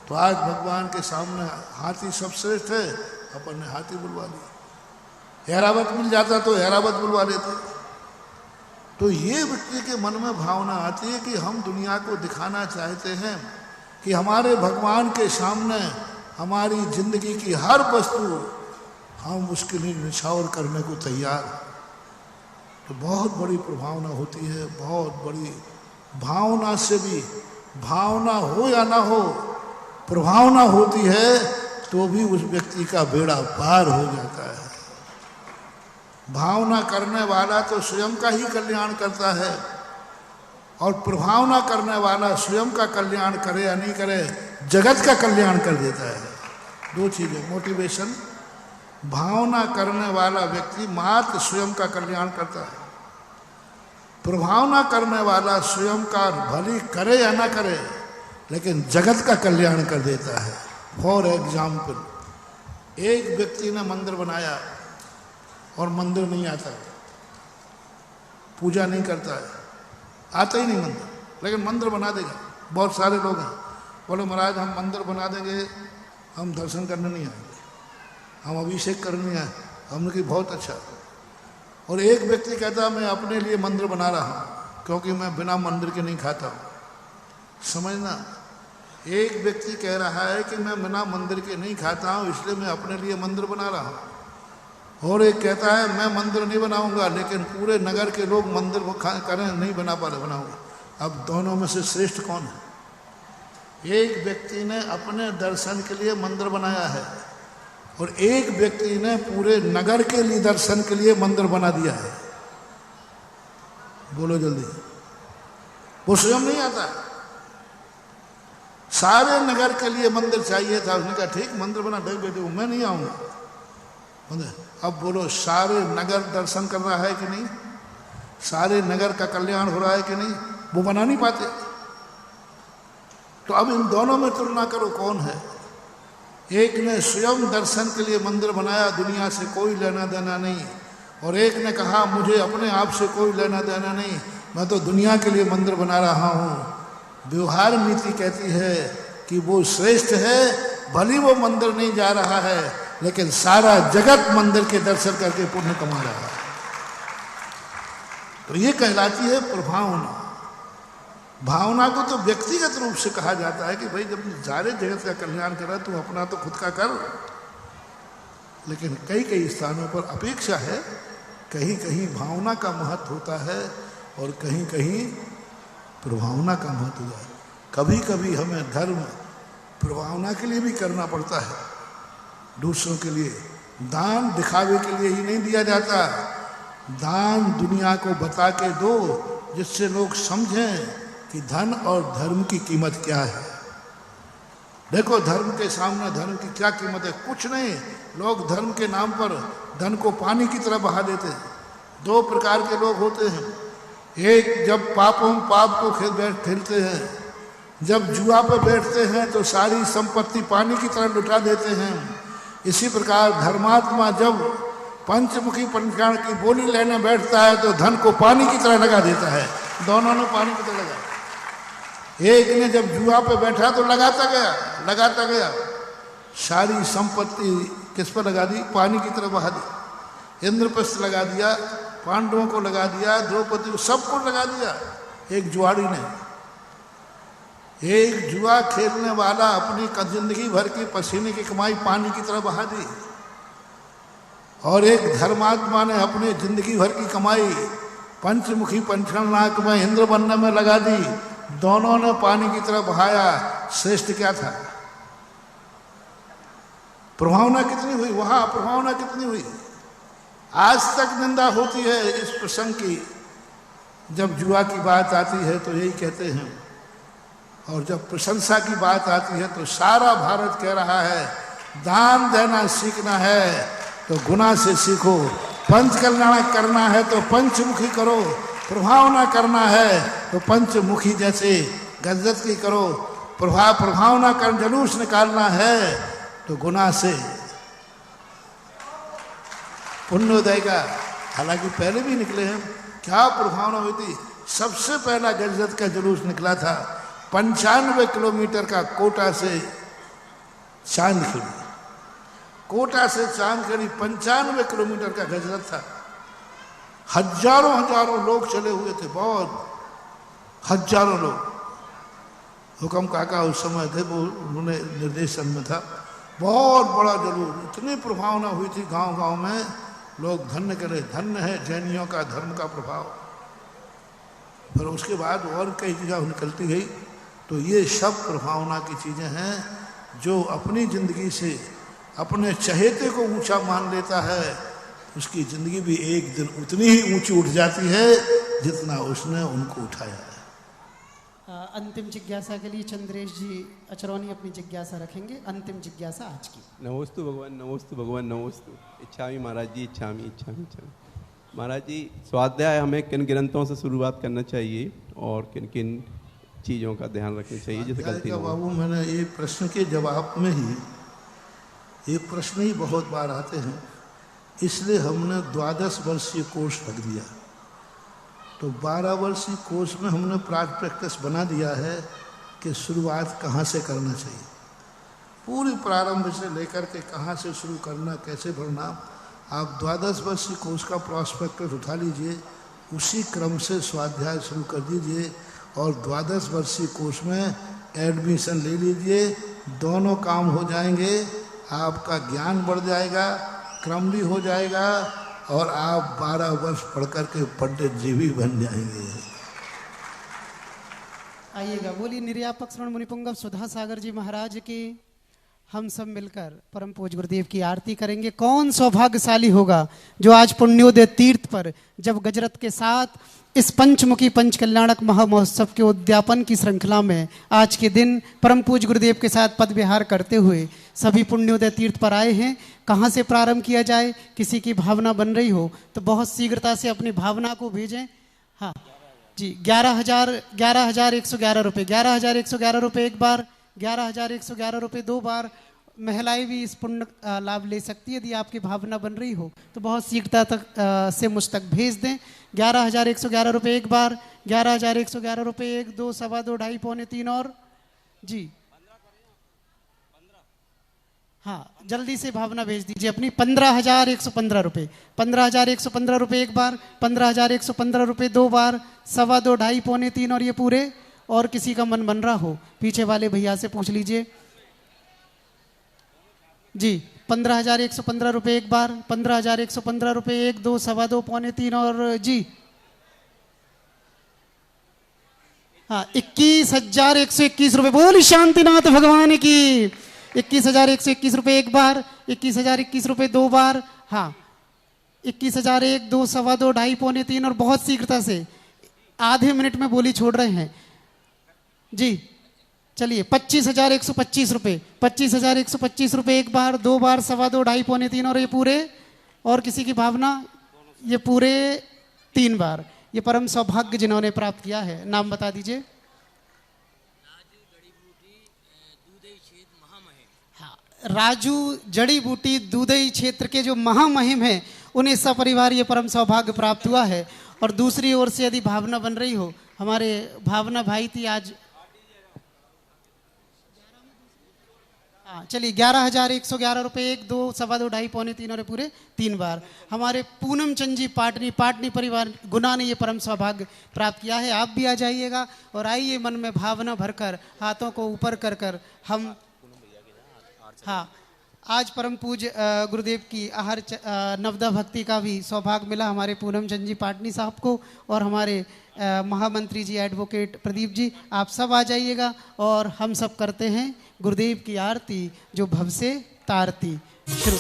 तो आज भगवान के सामने हाथी सब श्रेष्ठ है, अपन ने हाथी बुलवा लिया। ऐरावत मिल जाता तो ऐरावत बुलवा लेते। तो ये व्यक्ति के मन में भावना आती है कि हम दुनिया को दिखाना चाहते हैं कि हमारे भगवान के सामने हमारी जिंदगी की हर वस्तु हम उसके लिए निछावर करने को तैयार हैं। तो बहुत बड़ी प्रभावना होती है, बहुत बड़ी भावना से भी, भावना हो या ना हो, प्रभावना होती है तो भी उस व्यक्ति का बेड़ा पार हो जाता है। भावना करने वाला तो स्वयं का ही कल्याण करता है, और प्रभावना करने वाला स्वयं का कल्याण करे या नहीं करे, जगत का कल्याण कर देता है। दो चीजें, मोटिवेशन, भावना करने वाला व्यक्ति मात्र स्वयं का कल्याण करता है, प्रभावना करने वाला स्वयं का भली करे या ना करे लेकिन जगत का कल्याण कर देता है। फॉर एग्जाम्पल, एक व्यक्ति ने मंदिर बनाया और मंदिर नहीं आता, पूजा नहीं करता है, आता ही नहीं मंदिर, लेकिन मंदिर बना देगा। बहुत सारे लोग हैं, बोले महाराज हम मंदिर बना देंगे, हम दर्शन करने नहीं आएंगे, हम अभिषेक करने नहीं आए। हमने कहा बहुत अच्छा। और एक व्यक्ति कहता मैं अपने लिए मंदिर बना रहा हूँ क्योंकि मैं बिना मंदिर के नहीं खाता हूँ। समझना, एक व्यक्ति कह रहा है कि मैं बिना मंदिर के नहीं खाता हूँ इसलिए मैं अपने लिए मंदिर बना रहा हूँ, और एक कहता है मैं मंदिर नहीं बनाऊंगा लेकिन पूरे नगर के लोग मंदिर करें नहीं बना पा रहे, बनाऊंगा। अब दोनों में से श्रेष्ठ कौन है? एक व्यक्ति ने अपने दर्शन के लिए मंदिर बनाया है और एक व्यक्ति ने पूरे नगर के लिए दर्शन के लिए मंदिर बना दिया है। बोलो जल्दी। वो स्वयं नहीं आता, सारे नगर के लिए मंदिर चाहिए था। उसने कहा ठीक मंदिर बना दे बेटे, मैं नहीं आऊंगा मंदिर। अब बोलो सारे नगर दर्शन कर रहा है कि नहीं? सारे नगर का कल्याण हो रहा है कि नहीं? वो बना नहीं पाते। तो अब इन दोनों में तुलना करो कौन है। एक ने स्वयं दर्शन के लिए मंदिर बनाया, दुनिया से कोई लेना देना नहीं, और एक ने कहा मुझे अपने आप से कोई लेना देना नहीं, मैं तो दुनिया के लिए मंदिर बना रहा हूँ। व्यवहार नीति कहती है कि वो श्रेष्ठ है, भली वो मंदिर नहीं जा रहा है लेकिन सारा जगत मंदिर के दर्शन करके पुण्य कमा रहा है। तो ये कहलाती है प्रभावना। भावना को तो व्यक्तिगत रूप से कहा जाता है कि भाई जब सारे जगत का कल्याण कर रहा है तू अपना तो खुद का कर, लेकिन कई कई स्थानों पर अपेक्षा है, कहीं कहीं भावना का महत्व होता है और कहीं कहीं प्रभावना का महत्व होता है। कभी कभी हमें धर्म प्रभावना के लिए भी करना पड़ता है, दूसरों के लिए। दान दिखावे के लिए ही नहीं दिया जाता, दान दुनिया को बता के दो जिससे लोग समझें कि धन और धर्म की कीमत क्या है। देखो धर्म के सामने धर्म की क्या कीमत है? कुछ नहीं। लोग धर्म के नाम पर धन को पानी की तरह बहा देते हैं। दो प्रकार के लोग होते हैं, एक जब पाप को खेलते हैं, जब जुआ पे बैठते हैं तो सारी संपत्ति पानी की तरह लुटा देते हैं। इसी प्रकार धर्मात्मा जब पंचमुखी पंचाण की बोली लेने बैठता है तो धन को पानी की तरह लगा देता है। दोनों ने पानी की तरह लगा। एक ने जब जुआ पे बैठा तो लगाता गया, सारी संपत्ति किस पर लगा दी? पानी की तरह बहा दी। इंद्रप्रस्थ लगा दिया, पांडवों को लगा दिया, द्रौपदी को, सबको लगा दिया। एक जुआड़ी ने, एक जुआ खेलने वाला अपनी जिंदगी भर की पसीने की कमाई पानी की तरह बहा दी, और एक धर्मात्मा ने अपनी जिंदगी भर की कमाई पंचमुखी पंचानाक में इंद्र बनने में लगा दी। दोनों ने पानी की तरह बहाया। श्रेष्ठ क्या था? प्रभावना कितनी हुई? वहां प्रभावना कितनी हुई? आज तक निंदा होती है इस प्रसंग की। जब जुआ की बात आती है तो यही कहते हैं, और जब प्रशंसा की बात आती है तो सारा भारत कह रहा है दान देना सीखना है तो गुना से सीखो, पंच कल्याण करना है तो पंचमुखी करो, प्रभावना करना है तो पंचमुखी जैसे गजत की करो, प्रभावना कर जुलूस निकालना है तो गुना से पुण्योदय का। हालांकि पहले भी निकले हैं। क्या प्रभावना हुई थी? सबसे पहला गजत का जुलूस निकला था 95 किलोमीटर का, कोटा से चांदखेड़ी। कोटा से चांदखेड़ी 95 किलोमीटर का गजत था। हजारों लोग चले हुए थे, बहुत हजारों लोग। हुकम काका उस समय थे, वो उन्होंने निर्देशन में था। बहुत बड़ा जुलूस, इतनी प्रभावना हुई थी गांव में। लोग धन्य करे, धन्य है जैनियों का धर्म का प्रभाव। फिर उसके बाद और कई चीज़ें निकलती गई। तो ये सब प्रभावना की चीज़ें हैं। जो अपनी ज़िंदगी से अपने चहेते को ऊंचा मान लेता है उसकी ज़िंदगी भी एक दिन उतनी ही ऊंची उठ जाती है जितना उसने उनको उठाया है। अंतिम जिज्ञासा के लिए चंद्रेश जी अचरौनी अपनी जिज्ञासा रखेंगे। अंतिम जिज्ञासा आज की। नमोस्तु भगवान, नमोस्तु भगवान, नमोस्तु। इच्छामी महाराज जी, इच्छामी। महाराज जी, स्वाध्याय हमें किन ग्रंथों से शुरुआत करना चाहिए और किन किन चीज़ों का ध्यान रखना चाहिए जैसे गलती? बाबू, मैंने ये प्रश्न के जवाब में ही ये प्रश्न ही बहुत बार आते हैं, इसलिए हमने 12 वर्षीय कोर्स रख दिया। तो 12 वर्षीय कोर्स में हमने प्रैक्टिस बना दिया है कि शुरुआत कहाँ से करना चाहिए, पूरी प्रारंभ से लेकर के कहाँ से शुरू करना, कैसे भरना। आप 12 वर्षीय कोर्स का प्रॉस्पेक्टस उठा लीजिए, उसी क्रम से स्वाध्याय शुरू कर दीजिए और 12 वर्षीय कोर्स में एडमिशन ले लीजिए। दोनों काम हो जाएंगे, आपका ज्ञान बढ़ जाएगा, क्रम भी हो जाएगा और आप 12 वर्ष पढ़ करके पंडित जी भी बन जाएंगे। आइएगा, बोलिए निर्यापक श्रवण मुनिपुंगव सुधा सागर जी महाराज की। हम सब मिलकर परम पूज्य गुरुदेव की आरती करेंगे। कौन सौभाग्यशाली होगा जो आज पुण्योदय तीर्थ पर जब गजरत के साथ इस पंचमुखी पंच कल्याणक महामहोत्सव के उद्यापन की श्रृंखला में आज के दिन परम पूज्य गुरुदेव के साथ पद विहार करते हुए सभी पुण्योदय तीर्थ पर आए हैं। कहाँ से प्रारंभ किया जाए, किसी की भावना बन रही हो तो बहुत शीघ्रता से अपनी भावना को भेजें। हाँ जी, 11,111 रुपये, 11,111 रुपये एक बार, 11,111 रुपये दो बार। महिलाएं भी इस पुण्य लाभ ले सकती है। यदि आपकी भावना बन रही हो तो बहुत शीघ्रता तक से मुझ तक भेज दें। 11,111 रुपये एक बार, 11,111 रुपये एक, दो, सवा दो, ढाई, पौने तीन और जी हाँ, जल्दी से भावना भेज दीजिए अपनी। 15,115 रुपये, 15,115 रुपये एक बार, 15,115 रुपये दो बार, सवा दो, ढाई, पौने तीन और ये पूरे। और किसी का मन बन रहा हो पीछे वाले भैया से पूछ लीजिए जी। 15,115 रुपये एक बार, 15,115 रुपये एक, दो, सवा दो, पौने तीन और जी हाँ, 21,121 रुपये। बोल शांतिनाथ भगवान की। 21,121 रुपये एक बार, 21,021 रुपये दो बार, हाँ 21,001, दो, सवा दो, ढाई, पौने तीन और बहुत शीघ्रता से आधे मिनट में बोली छोड़ रहे हैं जी। चलिए 25,125 रुपये, 25,125 रुपये एक बार, दो बार, सवा दो, ढाई, पौने तीन और ये पूरे। और किसी की भावना, ये पूरे तीन बार। ये परम सौभाग्य जिन्होंने प्राप्त किया है, नाम बता दीजिए। हाँ, राजू जड़ी बूटी दूधई क्षेत्र के जो महामहिम हैं उन्हें सपरिवार ये परम सौभाग्य प्राप्त हुआ है। और दूसरी ओर से यदि भावना बन रही हो, हमारे भावना भाई थी आज, चलिए 11,111 रुपये एक, दो, सवा दो, ढाई, पौने तीन और पूरे तीन बार। हमारे पूनम चंद जी पाटनी परिवार गुना ने ये परम सौभाग्य प्राप्त किया है। आप भी आ जाइएगा और आइए मन में भावना भरकर, हाथों को ऊपर कर कर हम हाँ, आज परम पूज्य गुरुदेव की आहार नवदा भक्ति का भी सौभाग्य मिला हमारे पूनम चंद जी पाटनी साहब को और हमारे महामंत्री जी एडवोकेट प्रदीप जी। आप सब आ जाइएगा और हम सब करते हैं गुरुदेव की आरती जो भव से तारती। शुरू।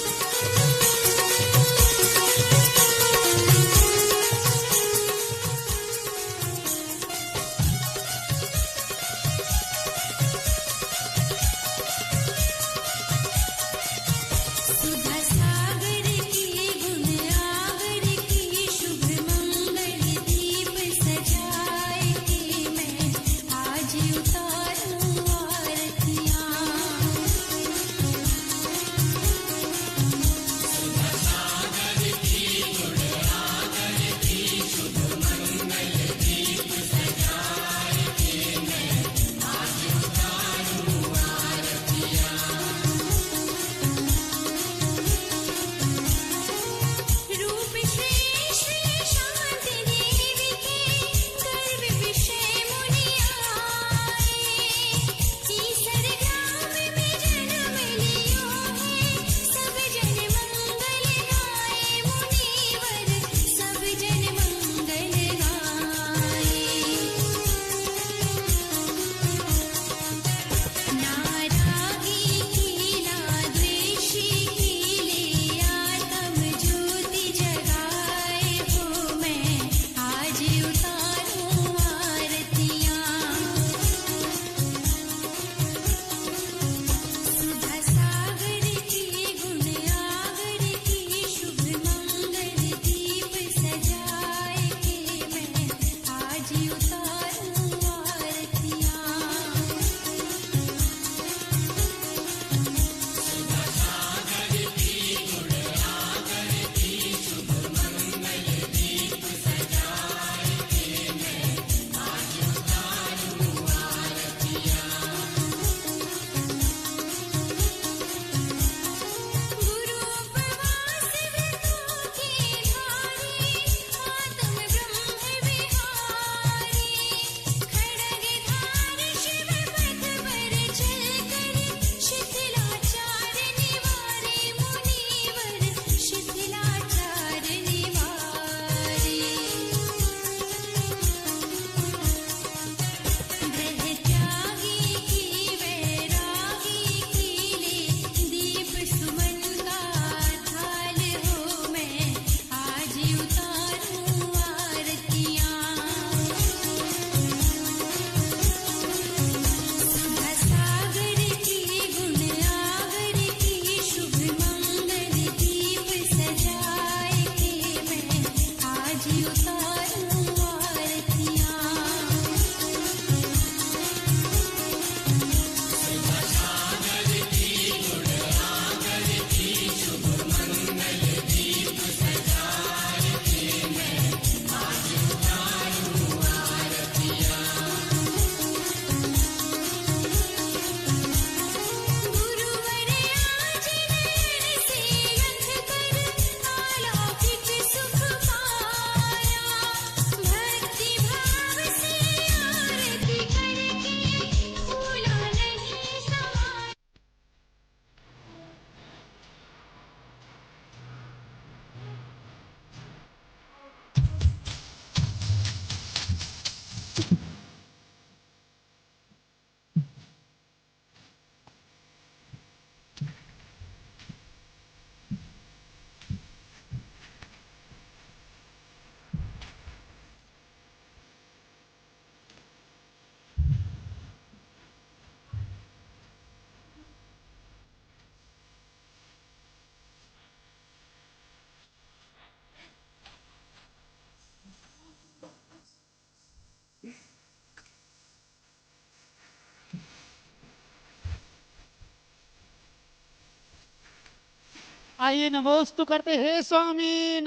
आइए नमोस्तु करते हैं स्वामी।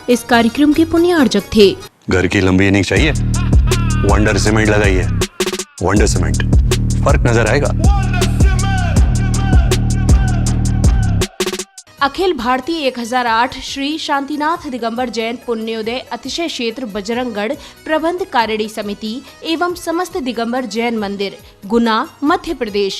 इस कार्यक्रम के पुण्यार्जक थे घर की लंबी इनिंग चाहिए, वंडर सीमेंट लगाइए। वंडर सीमेंट, फर्क नजर आएगा। अखिल भारतीय 1008 श्री शांतिनाथ दिगंबर जैन पुण्योदय अतिशय क्षेत्र बजरंगगढ़ प्रबंध कारिणी समिति एवं समस्त दिगंबर जैन मंदिर, गुना, मध्य प्रदेश।